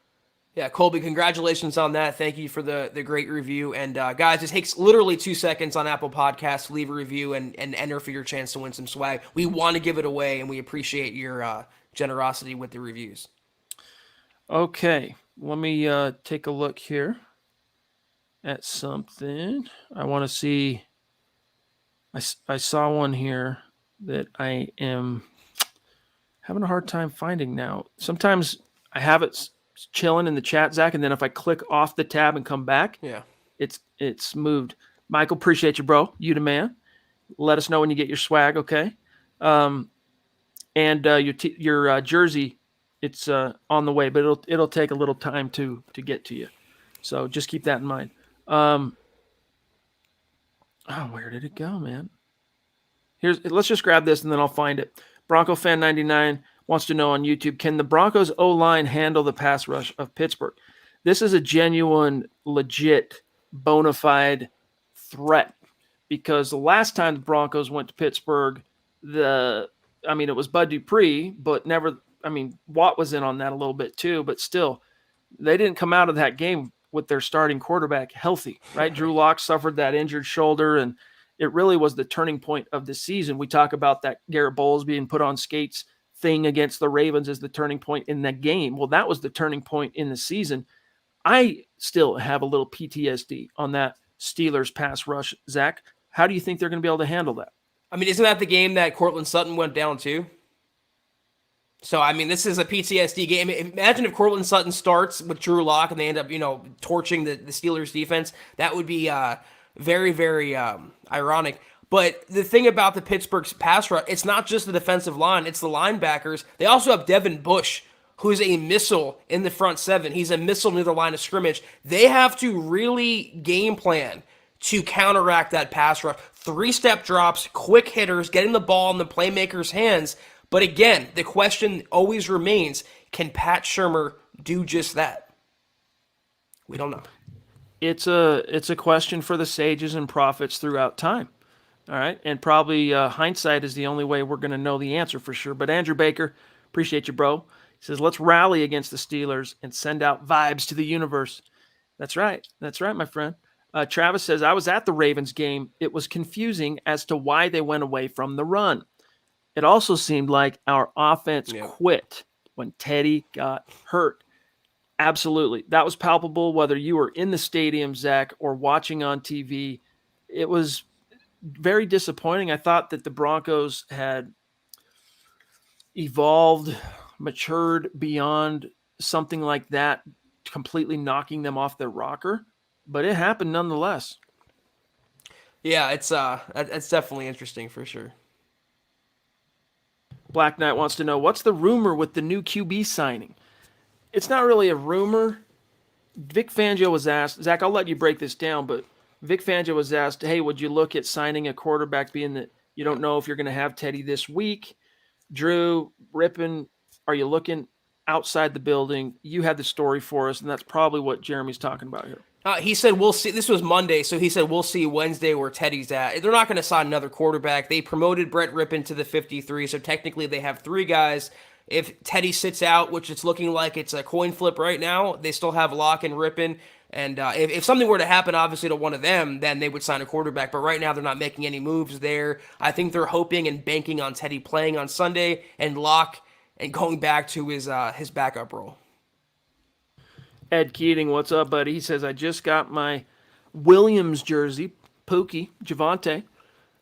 Yeah, Colby, congratulations on that. Thank you for the great review. And, guys, it takes literally 2 seconds on Apple Podcasts to leave a review and enter for your chance to win some swag. We want to give it away, and we appreciate your generosity with the reviews. Okay, let me take a look here at something. I want to see. I saw one here that I am having a hard time finding now. Sometimes I have it chilling in the chat, Zach, and then if I click off the tab and come back, it's moved. Michael, appreciate you, bro. You the man. Let us know when you get your swag, okay? And your jersey, it's on the way, but it'll take a little time to get to you. So just keep that in mind. Where did it go, man? Let's just grab this and then I'll find it. Bronco Fan 99 wants to know on YouTube, can the Broncos O-line handle the pass rush of Pittsburgh? This is a genuine, legit, bona fide threat, because the last time the Broncos went to Pittsburgh, it was Bud Dupree, but Watt was in on that a little bit too, but still, they didn't come out of that game with their starting quarterback healthy, right? Drew Lock suffered that injured shoulder, and it really was the turning point of the season. We talk about that Garrett Bowles being put on skates thing against the Ravens as the turning point in that game. Well, that was the turning point in the season. I still have a little PTSD on that Steelers pass rush. Zach, how do you think they're going to be able to handle that? Isn't that the game that Cortland Sutton went down too? So, this is a PTSD game. Imagine if Cortland Sutton starts with Drew Lock and they end up, torching the Steelers defense. That would be very, very ironic. But the thing about the Pittsburgh's pass rush, it's not just the defensive line, it's the linebackers. They also have Devin Bush, who's a missile in the front seven. He's a missile near the line of scrimmage. They have to really game plan to counteract that pass rush. 3-step drops, quick hitters, getting the ball in the playmaker's hands. But again, the question always remains, can Pat Shurmur do just that? We don't know. It's a question for the sages and prophets throughout time. All right, and probably hindsight is the only way we're going to know the answer for sure. But Andrew Baker, appreciate you, bro. He says, let's rally against the Steelers and send out vibes to the universe. That's right, my friend. Travis says, I was at the Ravens game. It was confusing as to why they went away from the run. It also seemed like our offense quit when Teddy got hurt. Absolutely. That was palpable whether you were in the stadium, Zach, or watching on TV. It was very disappointing. I thought that the Broncos had evolved, matured beyond something like that, completely knocking them off their rocker, but it happened nonetheless. Yeah, it's definitely interesting for sure. Black Knight wants to know what's the rumor with the new QB signing? It's not really a rumor. Vic Fangio was asked, Zach, I'll let you break this down, but Vic Fangio was asked, hey, would you look at signing a quarterback being that you don't know if you're going to have Teddy this week? Drew, Rippin, are you looking outside the building? You had the story for us, and that's probably what Jeremy's talking about here. He said, we'll see. This was Monday, so he said, we'll see Wednesday where Teddy's at. They're not going to sign another quarterback. They promoted Brett Rippon to the 53, so technically they have 3 guys. If Teddy sits out, which it's looking like it's a coin flip right now, they still have Locke and Rippon. And if something were to happen, obviously, to one of them, then they would sign a quarterback. But right now, they're not making any moves there. I think they're hoping and banking on Teddy playing on Sunday and Locke and going back to his backup role. Ed Keating, what's up, buddy? He says, I just got my Williams jersey, Pookie, Javante.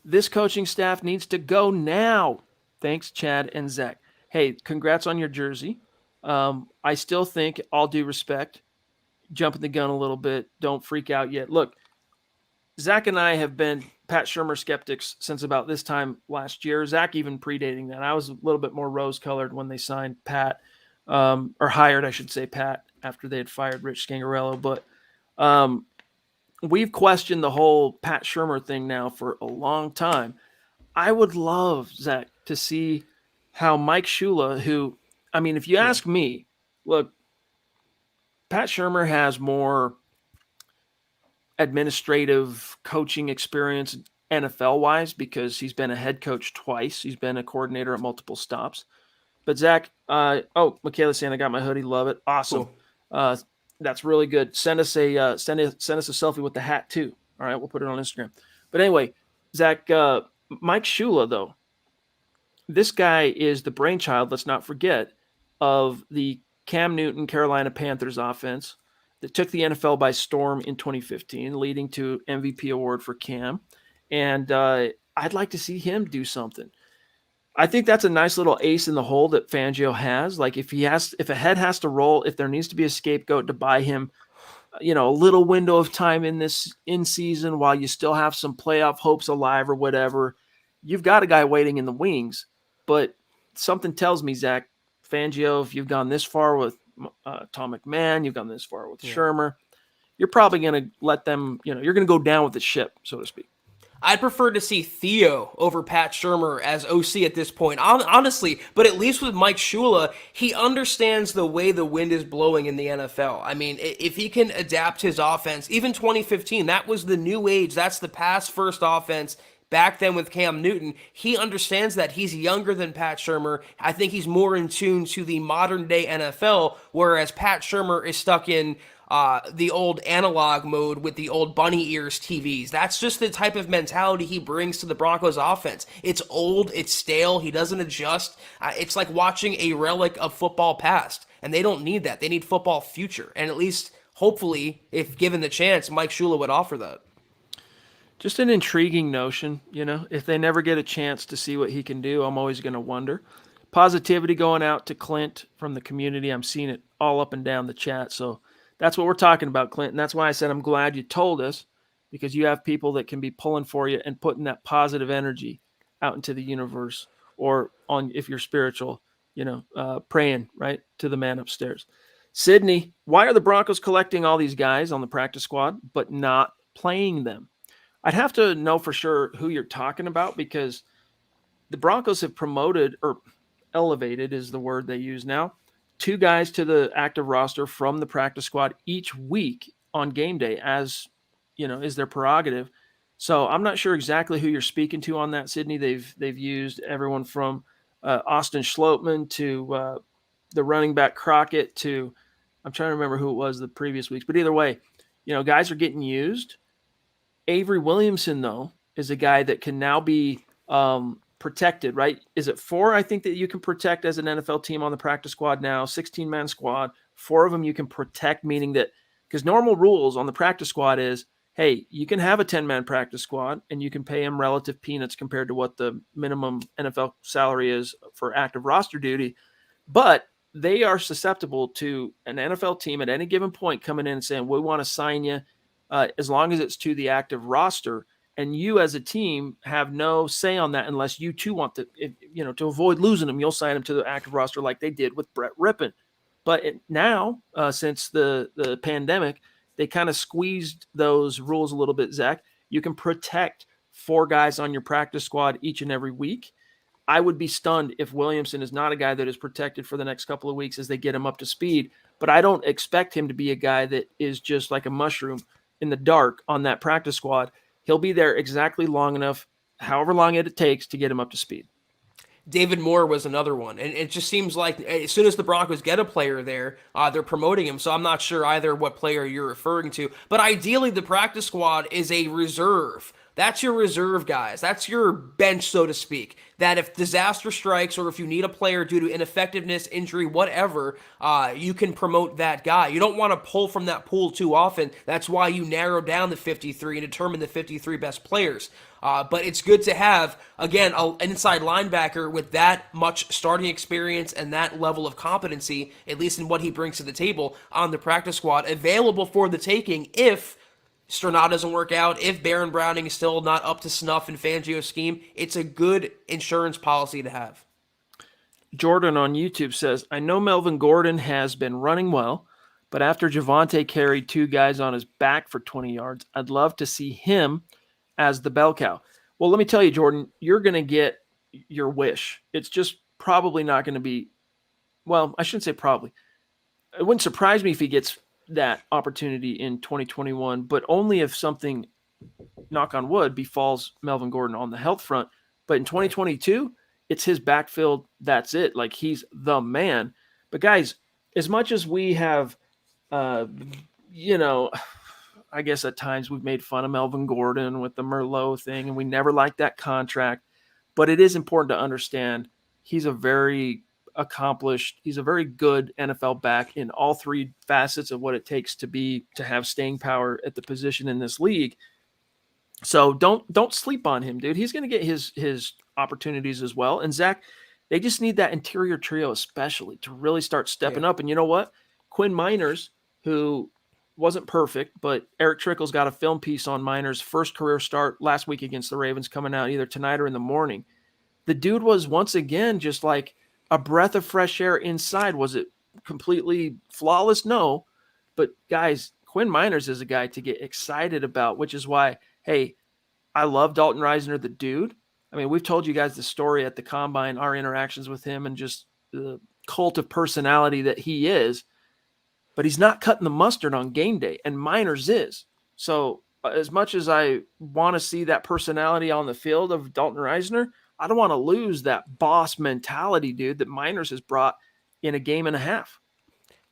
This coaching staff needs to go now. Thanks, Chad and Zach. Hey, congrats on your jersey. I still think, all due respect, jumping the gun a little bit, don't freak out yet. Look, Zach and I have been Pat Shurmur skeptics since about this time last year. Zach even predating that. I was a little bit more rose-colored when they signed Pat, or hired, I should say, Pat, after they had fired Rich Scangarello. But we've questioned the whole Pat Shurmur thing now for a long time. I would love, Zach, to see how Mike Shula, who, I mean, if you ask me, look, Pat Shurmur has more administrative coaching experience NFL-wise because he's been a head coach twice. He's been a coordinator at multiple stops. But Zach, Michaela's saying I got my hoodie. Love it. Awesome. Cool. That's really good. Send us a selfie with the hat too. All right, we'll put it on Instagram. But anyway, Zach, Mike Shula, though, this guy is the brainchild, let's not forget, of the Cam Newton Carolina Panthers offense that took the NFL by storm in 2015, leading to MVP award for Cam. And I'd like to see him do something. I think that's a nice little ace in the hole that Fangio has. Like if a head has to roll, if there needs to be a scapegoat to buy him, a little window of time in season while you still have some playoff hopes alive or whatever, you've got a guy waiting in the wings. But something tells me, Zach, Fangio, if you've gone this far with Tom McMahon, you've gone this far with Shurmur, you're probably going to let them, you're going to go down with the ship, so to speak. I'd prefer to see Theo over Pat Shurmur as OC at this point, honestly. But at least with Mike Shula, he understands the way the wind is blowing in the NFL. I mean, if he can adapt his offense, even 2015, that was the new age. That's the pass-first offense. Back then with Cam Newton, he understands that. He's younger than Pat Shurmur. I think he's more in tune to the modern-day NFL, whereas Pat Shurmur is stuck in the old analog mode with the old bunny ears TVs. That's just the type of mentality he brings to the Broncos offense. It's old, it's stale, he doesn't adjust. It's like watching a relic of football past, and they don't need that. They need football future, and at least, hopefully, if given the chance, Mike Shula would offer that. Just an intriguing notion, if they never get a chance to see what he can do, I'm always going to wonder. Positivity going out to Clint from the community. I'm seeing it all up and down the chat. So that's what we're talking about, Clint. And that's why I said I'm glad you told us, because you have people that can be pulling for you and putting that positive energy out into the universe, or on, if you're spiritual, praying right to the man upstairs. Sydney, why are the Broncos collecting all these guys on the practice squad but not playing them? I'd have to know for sure who you're talking about, because the Broncos have promoted, or elevated is the word they use now, 2 guys to the active roster from the practice squad each week on game day, as is their prerogative. So I'm not sure exactly who you're speaking to on that, Sydney. They've used everyone from Austin Schlottman to the running back Crockett to, I'm trying to remember who it was the previous weeks, but either way, guys are getting used. Avery Williamson, though, is a guy that can now be protected, right? Is it 4? I think that you can protect as an NFL team on the practice squad now, 16-man squad. 4 of them you can protect, meaning that because normal rules on the practice squad is, hey, you can have a 10-man practice squad and you can pay them relative peanuts compared to what the minimum NFL salary is for active roster duty. But they are susceptible to an NFL team at any given point coming in and saying, we want to sign you as long as it's to the active roster. And you as a team have no say on that unless you too want to, to avoid losing them, you'll sign them to the active roster like they did with Brett Rippon. But now, since the pandemic, they kind of squeezed those rules a little bit, Zach. You can protect 4 guys on your practice squad each and every week. I would be stunned if Williamson is not a guy that is protected for the next couple of weeks as they get him up to speed. But I don't expect him to be a guy that is just like a mushroom in the dark on that practice squad. He'll be there exactly long enough, however long it takes to get him up to speed. David Moore was another one. And it just seems like as soon as the Broncos get a player there, they're promoting him. So I'm not sure either what player you're referring to. But ideally, the practice squad is a reserve. That's your reserve guys. That's your bench, so to speak. That if disaster strikes or if you need a player due to ineffectiveness, injury, whatever, you can promote that guy. You don't want to pull from that pool too often. That's why you narrow down the 53 and determine the 53 best players. But it's good to have, again, an inside linebacker with that much starting experience and that level of competency, at least in what he brings to the table on the practice squad, available for the taking if Sternad doesn't work out, if Baron Browning is still not up to snuff in Fangio's scheme. It's a good insurance policy to have. Jordan on YouTube says, I know Melvin Gordon has been running well, but after Javonte carried 2 guys on his back for 20 yards, I'd love to see him as the bell cow. Well, let me tell you, Jordan, you're going to get your wish. It's just probably not going to be, well, I shouldn't say probably. It wouldn't surprise me if he gets that opportunity in 2021, but only if something, knock on wood, befalls Melvin Gordon on the health front. But in 2022, it's his backfield. That's it. Like, he's the man. But guys, as much as we have, I guess at times we've made fun of Melvin Gordon with the Merlot thing, and we never liked that contract. But it is important to understand he's a very accomplished, he's a very good NFL back in all 3 facets of what it takes to have staying power at the position in this league. So don't sleep on him, dude. He's going to get his opportunities as well. And Zach, they just need that interior trio especially to really start stepping up. And you know what? Quinn Miners, who wasn't perfect, but Eric Trickle's got a film piece on Miners' first career start last week against the Ravens coming out either tonight or in the morning. The dude was once again just like a breath of fresh air inside. Was it completely flawless? No. But guys, Quinn Miners is a guy to get excited about, which is why, hey, I love Dalton Risner, the dude. I mean, we've told you guys the story at the Combine, our interactions with him and just the cult of personality that he is. But he's not cutting the mustard on game day, and Miners is. So as much as I want to see that personality on the field of Dalton Risner, I don't want to lose that boss mentality, dude, that Miners has brought in a game and a half.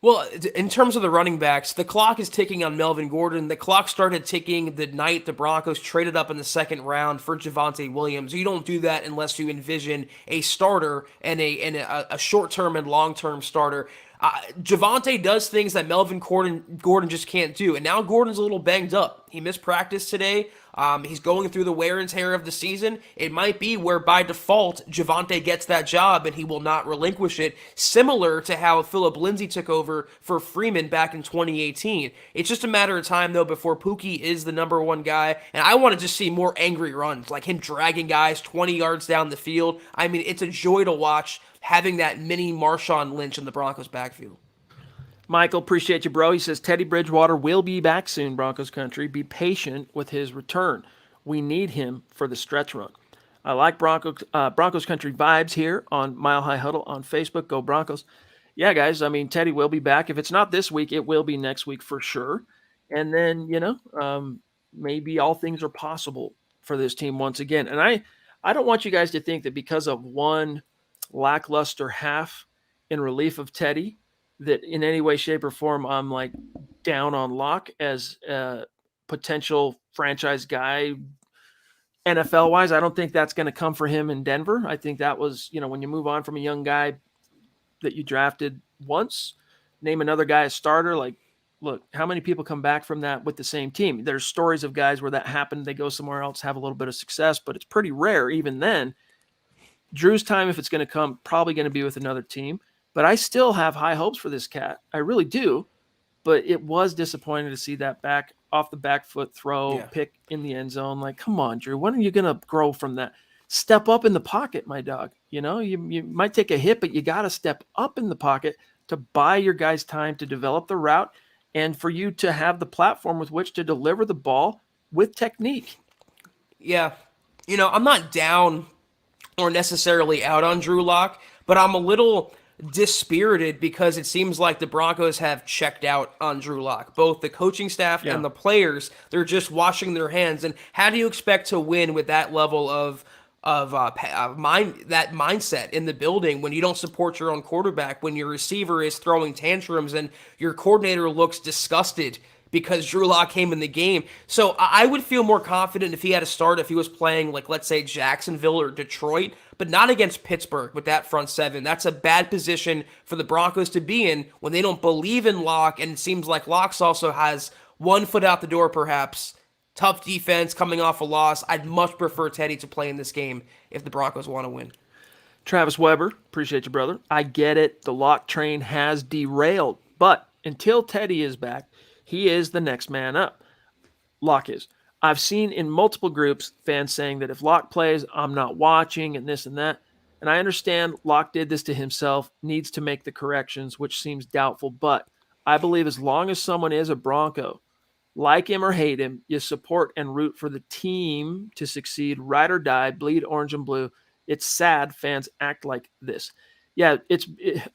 Well, in terms of the running backs, the clock is ticking on Melvin Gordon. The clock started ticking the night the Broncos traded up in the second round for Javonte Williams. You don't do that unless you envision a starter and a short-term and long-term starter. Javonte does things that Melvin Gordon just can't do. And now Gordon's a little banged up. He missed practice today. He's going through the wear and tear of the season. It might be where by default Javonte gets that job and he will not relinquish it, similar to how Philip Lindsay took over for Freeman back in 2018. It's just a matter of time, though, before Pookie is the number 1 guy. And I want to just see more angry runs, like him dragging guys 20 yards down the field. I mean, it's a joy to watch having that mini Marshawn Lynch in the Broncos backfield. Michael, appreciate you, bro. He says Teddy Bridgewater will be back soon, Broncos country. Be patient with his return. We need him for the stretch run. I like Broncos country vibes here on Mile High Huddle on Facebook. Go Broncos. Yeah, guys, I mean, Teddy will be back. If it's not this week, it will be next week for sure. And then, maybe all things are possible for this team once again. And I don't want you guys to think that because of one lackluster half in relief of Teddy, that in any way, shape, or form, I'm like down on Locke as a potential franchise guy, NFL wise, I don't think that's going to come for him in Denver. I think that was, when you move on from a young guy that you drafted once, name another guy a starter. Like, look, how many people come back from that with the same team? There's stories of guys where that happened. They go somewhere else, have a little bit of success, but it's pretty rare. Even then, Drew's time, if it's going to come, probably going to be with another team. But I still have high hopes for this cat. I really do. But it was disappointing to see that off the back foot throw, pick in the end zone. Like, come on, Drew. When are you going to grow from that? Step up in the pocket, my dog. You might take a hit, but you got to step up in the pocket to buy your guys time to develop the route and for you to have the platform with which to deliver the ball with technique. Yeah. I'm not down or necessarily out on Drew Lock, but I'm a little dispirited because it seems like the Broncos have checked out on Drew Lock. Both the coaching staff and the players, they're just washing their hands. And how do you expect to win with that level of mindset in the building when you don't support your own quarterback, when your receiver is throwing tantrums and your coordinator looks disgusted because Drew Lock came in the game? So I would feel more confident if he had a start if he was playing, like, let's say Jacksonville or Detroit, but not against Pittsburgh with that front seven. That's a bad position for the Broncos to be in when they don't believe in Lock, and it seems like Locks also has one foot out the door perhaps. Tough defense coming off a loss. I'd much prefer Teddy to play in this game if the Broncos want to win. Travis Weber, appreciate you, brother. I get it. The Lock train has derailed, but until Teddy is back, he is the next man up. Lock is. I've seen in multiple groups fans saying that if Lock plays, I'm not watching and this and that. And I understand Lock did this to himself, needs to make the corrections, which seems doubtful. But I believe as long as someone is a Bronco, like him or hate him, you support and root for the team to succeed, ride or die, bleed orange and blue. It's sad fans act like this. Yeah,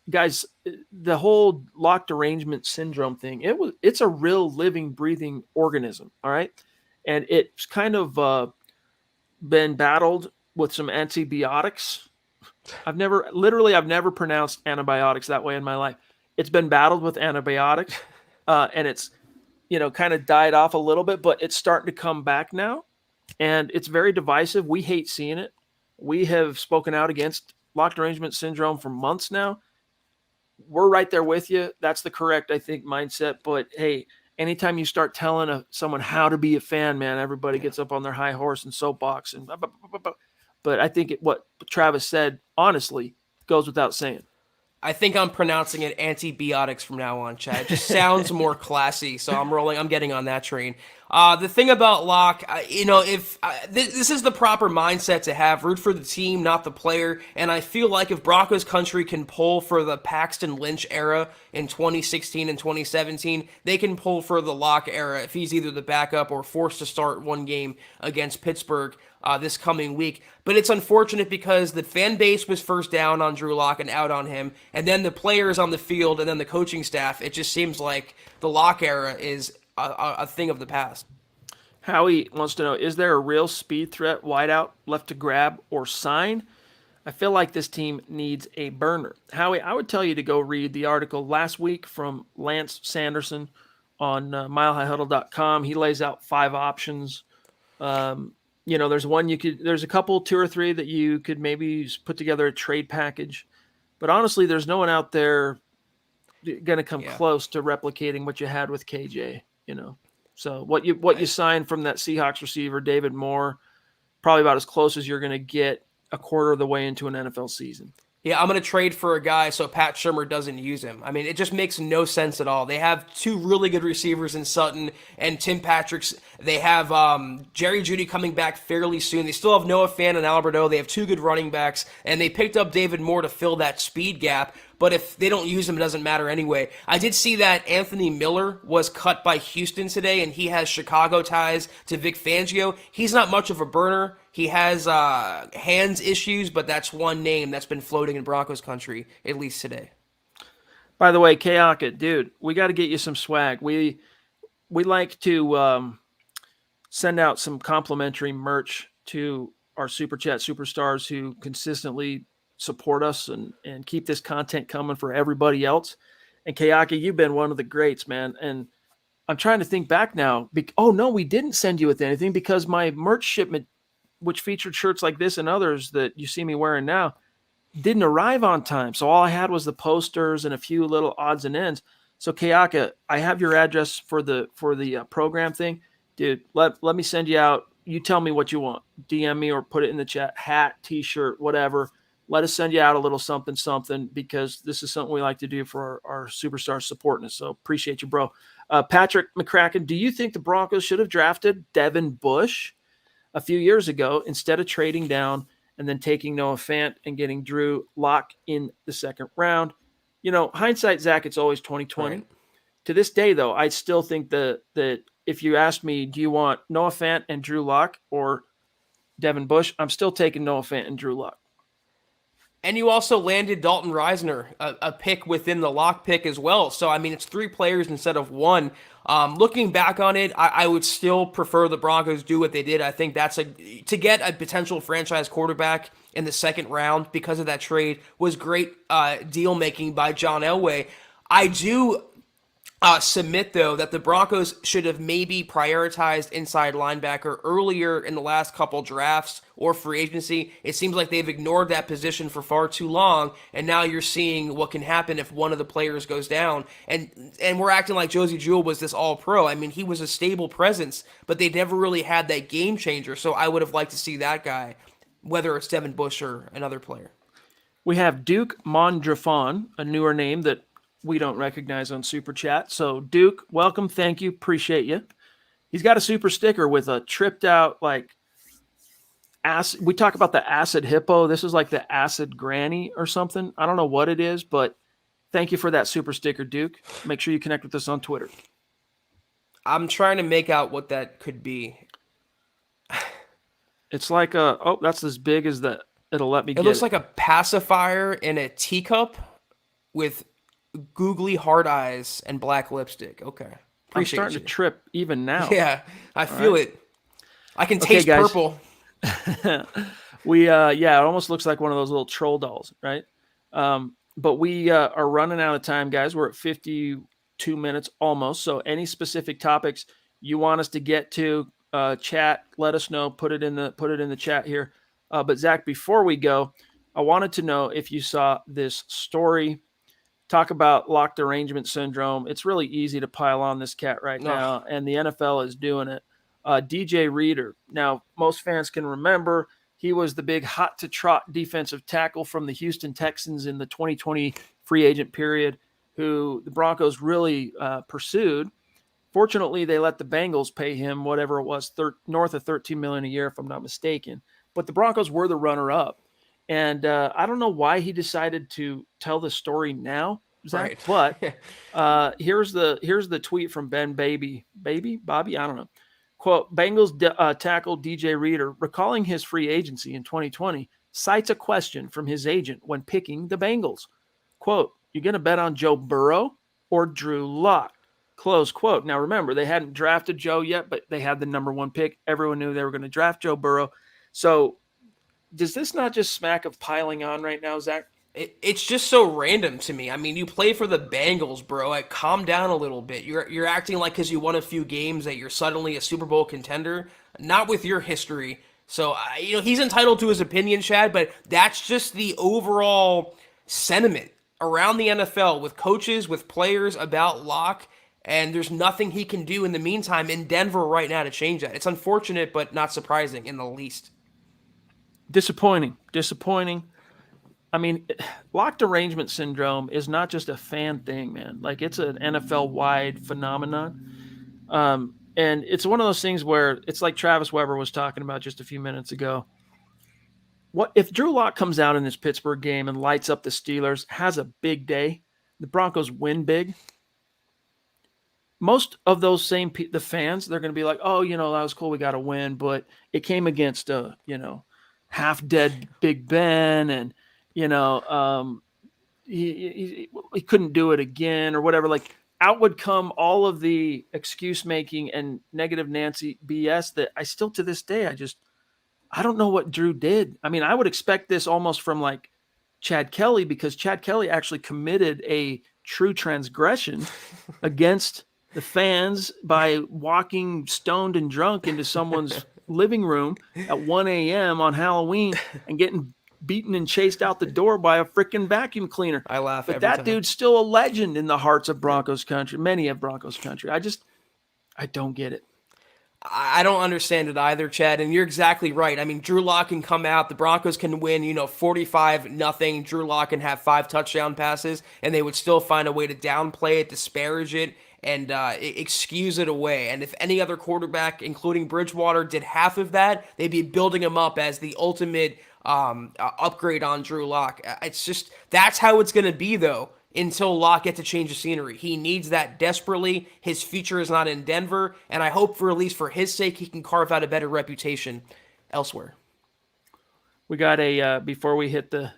guys, the whole Lock derangement syndrome thing, it's a real living, breathing organism, all right? And it's kind of been battled with some antibiotics. I've never pronounced antibiotics that way in my life. It's been battled with antibiotics, and it's, kind of died off a little bit, but it's starting to come back now, and it's very divisive. We hate seeing it. We have spoken out against Lock derangement syndrome for months now. We're right there with you. That's the correct, I think, mindset. But hey, anytime you start telling someone how to be a fan, man, everybody gets up on their high horse and soapbox. And but I think what Travis said, honestly, goes without saying. I think I'm pronouncing it antibiotics from now on, Chad. It just sounds more classy, so I'm getting on that train. The thing about Lock, this is the proper mindset to have. Root for the team, not the player. And I feel like if Broncos country can pull for the Paxton Lynch era in 2016 and 2017, they can pull for the Lock era if he's either the backup or forced to start one game against Pittsburgh this coming week. But it's unfortunate because the fan base was first down on Drew Lock and out on him, and then the players on the field and then the coaching staff. It just seems like the Lock era is a thing of the past. Howie wants to know, is there a real speed threat wideout left to grab or sign? I feel like this team needs a burner. Howie, I would tell you to go read the article last week from Lance Sanderson on milehighhuddle.com. He lays out 5 options. There's there's a couple, 2 or 3 that you could maybe put together a trade package. But honestly, there's no one out there going to come close to replicating what you had with KJ, So what you signed from that Seahawks receiver, David Moore, probably about as close as you're going to get a quarter of the way into an NFL season. Yeah, I'm going to trade for a guy so Pat Shurmur doesn't use him. I mean, it just makes no sense at all. They have 2 really good receivers in Sutton and Tim Patrick's. They have Jerry Jeudy coming back fairly soon. They still have Noah Fant and Alberto. They have 2 good running backs, and they picked up David Moore to fill that speed gap. But if they don't use him, it doesn't matter anyway. I did see that Anthony Miller was cut by Houston today, and he has Chicago ties to Vic Fangio. He's not much of a burner. He has hands issues, but that's one name that's been floating in Broncos country, at least today. By the way, Kayaka, dude, we got to get you some swag. We like to send out some complimentary merch to our Super Chat superstars who consistently support us and keep this content coming for everybody else. And Kayaka, you've been one of the greats, man. And I'm trying to think back now. Oh, no, we didn't send you with anything because my merch shipment which featured shirts like this and others that you see me wearing now, didn't arrive on time. So all I had was the posters and a few little odds and ends. So Kayaka, I have your address for the program thing, dude. Let me send you out. You tell me what you want. DM me or put it in the chat. Hat, T-shirt, whatever. Let us send you out a little something because this is something we like to do for our superstars supporting us. So appreciate you, bro. Patrick McCracken, do you think the Broncos should have drafted Devin Bush a few years ago instead of trading down and then taking Noah Fant and getting Drew Lock in the second round? Hindsight, Zach, it's always 2020. Right. To this day, though, I still think that if you ask me, do you want Noah Fant and Drew Lock or Devin Bush, I'm still taking Noah Fant and Drew Lock. And you also landed Dalton Risner, a pick within the lock pick as well. So, I mean, it's 3 players instead of 1. Looking back on it, I would still prefer the Broncos do what they did. I think to get a potential franchise quarterback in the second round because of that trade was great deal making by John Elway. I do submit, though, that the Broncos should have maybe prioritized inside linebacker earlier in the last couple drafts or free agency. It seems like they've ignored that position for far too long, and now you're seeing what can happen if one of the players goes down. And we're acting like Josie Jewell was this all-pro. I mean, he was a stable presence, but they never really had that game changer, so I would have liked to see that guy, whether it's Devin Bush or another player. We have Duke Mondrafon, a newer name that we don't recognize on Super Chat. So, Duke, welcome. Thank you. Appreciate you. He's got a super sticker with a tripped out, acid. We talk about the acid hippo. This is like the acid granny or something. I don't know what it is, but thank you for that super sticker, Duke. Make sure you connect with us on Twitter. I'm trying to make out what that could be. It's like that's as big as it'll let me get. It looks like a pacifier in a teacup with googly hard eyes and black lipstick. Okay. Appreciate I'm starting to trip even now. Yeah, I feel it. I can taste purple. It almost looks like one of those little troll dolls, right? But we are running out of time, guys. We're at 52 minutes almost. So any specific topics you want us to get to, chat, let us know. Put it in the chat here. But Zach, before we go, I wanted to know if you saw this story. Talk about locked derangement syndrome. It's really easy to pile on this cat right now, and the NFL is doing it. DJ Reader. Now, most fans can remember he was the big hot to trot defensive tackle from the Houston Texans in the 2020 free agent period, who the Broncos really pursued. Fortunately, they let the Bengals pay him whatever it was, north of $13 million a year, if I'm not mistaken. But the Broncos were the runner-up. And I don't know why he decided to tell the story now, Zach, right. But here's the tweet from Ben Bobby, I don't know. Quote, Bengals tackle DJ Reader, recalling his free agency in 2020, cites a question from his agent when picking the Bengals. Quote, you going to bet on Joe Burrow or Drew Lock? Close quote. Now, remember, they hadn't drafted Joe yet, but they had the number 1 pick. Everyone knew they were going to draft Joe Burrow. So does this not just smack of piling on right now, Zach? It's just so random to me. I mean, you play for the Bengals, bro. Like, calm down a little bit. You're acting like because you won a few games that you're suddenly a Super Bowl contender. Not with your history. So, he's entitled to his opinion, Chad, but that's just the overall sentiment around the NFL with coaches, with players about Locke, and there's nothing he can do in the meantime in Denver right now to change that. It's unfortunate, but not surprising in the least. Disappointing. I mean, locked derangement syndrome is not just a fan thing, man. Like, it's an NFL-wide phenomenon. And it's one of those things where it's like Travis Weber was talking about just a few minutes ago. What if Drew Lock comes out in this Pittsburgh game and lights up the Steelers, has a big day, the Broncos win big? Most of those same the fans, they're going to be like, oh, that was cool, we got to win, but it came against half-dead Big Ben, and he couldn't do it again or whatever. Like, out would come all of the excuse making and negative Nancy BS that I still to this day I don't know what Drew did. I mean, I would expect this almost from like Chad Kelly, because Chad Kelly actually committed a true transgression against the fans by walking stoned and drunk into someone's living room at 1 a.m. on Halloween and getting beaten and chased out the door by a freaking vacuum cleaner. I laugh but every that time. Dude's still a legend in the hearts of Broncos country, many of Broncos country. I don't get it. I don't understand it either, Chad, and you're exactly right. I mean, Drew Lock can come out, the Broncos can win, 45-0. Drew Lock can have 5 touchdown passes, and they would still find a way to downplay it, disparage it, and excuse it away. And if any other quarterback, including Bridgewater, did half of that, they'd be building him up as the ultimate upgrade on Drew Lock. It's just, that's how it's going to be, though, until Locke gets to change the scenery. He needs that desperately. His future is not in Denver, and I hope, for at least for his sake, he can carve out a better reputation elsewhere. We got before we hit the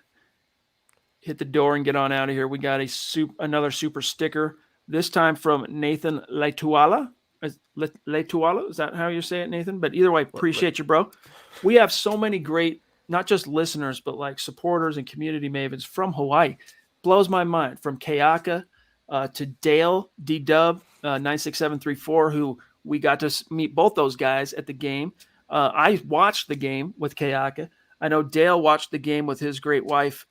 door and get on out of here, we got another super sticker, this time from Nathan Letuala. Letuala, is that how you say it, Nathan? But either way, appreciate you, bro. We have so many great, not just listeners, but like supporters and community mavens from Hawaii. Blows my mind. From Keaka to Dale D-Dub 96734, who we got to meet both those guys at the game. I watched the game with Keaka. I know Dale watched the game with his great wife,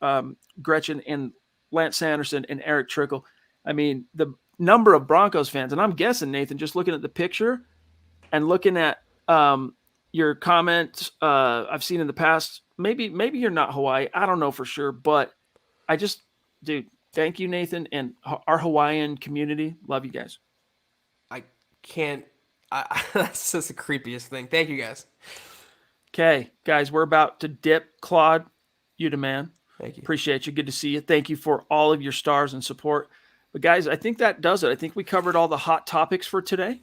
Gretchen, and Lance Sanderson and Eric Trickle. I mean, the number of Broncos fans, and I'm guessing, Nathan, just looking at the picture and looking at your comments I've seen in the past, maybe you're not Hawaii. I don't know for sure, but dude, thank you, Nathan, and our Hawaiian community. Love you guys. I can't. That's just the creepiest thing. Thank you, guys. Okay, guys, we're about to dip. Claude, you the man. Thank you. Appreciate you. Good to see you. Thank you for all of your stars and support. But, guys, I think that does it. I think we covered all the hot topics for today.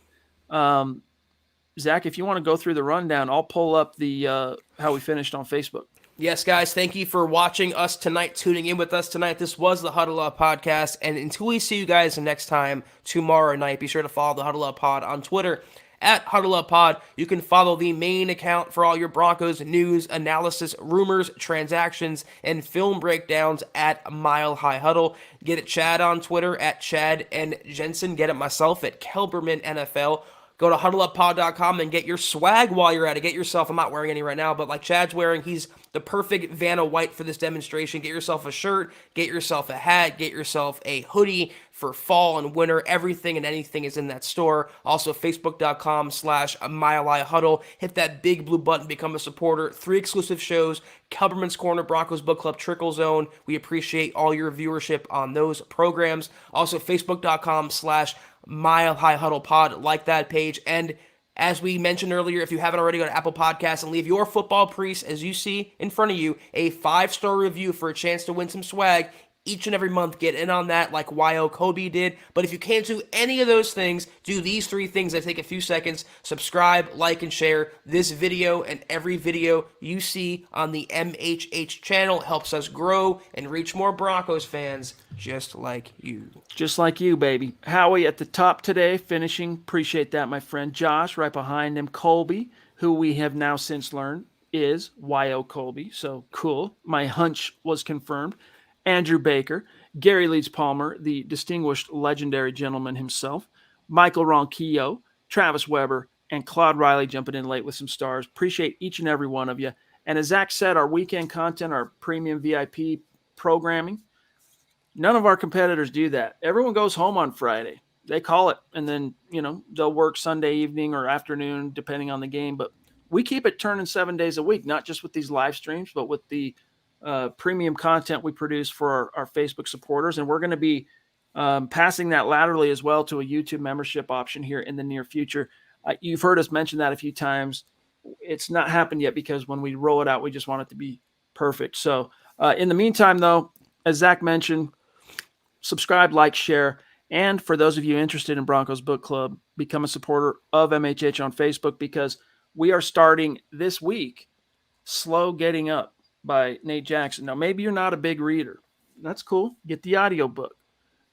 Zach, if you want to go through the rundown, I'll pull up the how we finished on Facebook. Yes, guys, thank you for watching us tonight, tuning in with us tonight. This was the Huddle Up Podcast, and until we see you guys next time, tomorrow night, be sure to follow the Huddle Up Pod on Twitter, at Huddle Up Pod. You can follow the main account for all your Broncos news, analysis, rumors, transactions, and film breakdowns at Mile High Huddle. Get it Chad on Twitter, at Chad and Jensen. Get it myself at Kelberman NFL. Go to huddleuppod.com and get your swag while you're at it. Get yourself, I'm not wearing any right now, but like Chad's wearing, he's the perfect Vanna White for this demonstration. Get yourself a shirt, get yourself a hat, get yourself a hoodie for fall and winter. Everything and anything is in that store. Also, facebook.com/MileHighHuddle. Hit that big blue button, become a supporter. 3 exclusive shows, Kelberman's Corner, Broncos Book Club, Trickle Zone. We appreciate all your viewership on those programs. Also, facebook.com/Mile High Huddle Pod. Like that page. And as we mentioned earlier, if you haven't already, go to Apple Podcasts and leave your football priest, as you see in front of you, a 5-star review for a chance to win some swag each and every month. Get in on that like Y.O. Kobe did. But if you can't do any of those things, do these 3 things that take a few seconds. Subscribe, like, and share this video and every video you see on the MHH channel. It helps us grow and reach more Broncos fans just like you. Just like you, baby. Howie at the top today, finishing. Appreciate that, my friend. Josh right behind him. Colby, who we have now since learned is Y.O. Colby. So cool. My hunch was confirmed. Andrew Baker, Gary Leeds Palmer, the distinguished legendary gentleman himself, Michael Ronquillo, Travis Weber, and Claude Riley jumping in late with some stars. Appreciate each and every one of you. And as Zach said, our weekend content, our premium VIP programming, none of our competitors do that. Everyone goes home on Friday. They call it, and then, they'll work Sunday evening or afternoon, depending on the game. But we keep it turning 7 days a week, not just with these live streams, but with the premium content we produce for our Facebook supporters. And we're going to be passing that laterally as well to a YouTube membership option here in the near future. You've heard us mention that a few times. It's not happened yet because when we roll it out, we just want it to be perfect. So in the meantime, though, as Zach mentioned, subscribe, like, share. And for those of you interested in Broncos Book Club, become a supporter of MHH on Facebook, because we are starting this week Slow Getting Up by Nate Jackson. Now, maybe you're not a big reader. That's cool. Get the audiobook.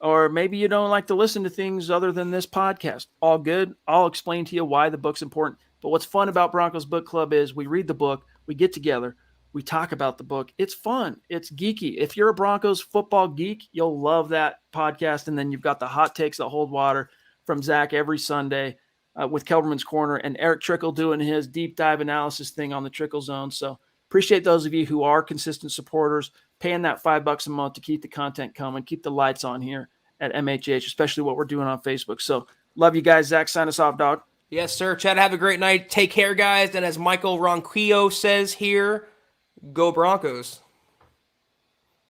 Or maybe you don't like to listen to things other than this podcast. All good. I'll explain to you why the book's important. But what's fun about Broncos Book Club is we read the book, we get together, we talk about the book. It's fun. It's geeky. If you're a Broncos football geek, you'll love that podcast. And then you've got the hot takes that hold water from Zach every Sunday. with Kelberman's Corner, and Eric Trickle doing his deep dive analysis thing on the Trickle Zone. So appreciate those of you who are consistent supporters, paying that $5 a month to keep the content coming, keep the lights on here at MHH, especially what we're doing on Facebook. So love you guys. Zach, sign us off, dog. Yes, sir. Chad, have a great night. Take care, guys. And as Michael Ronquillo says here, go Broncos.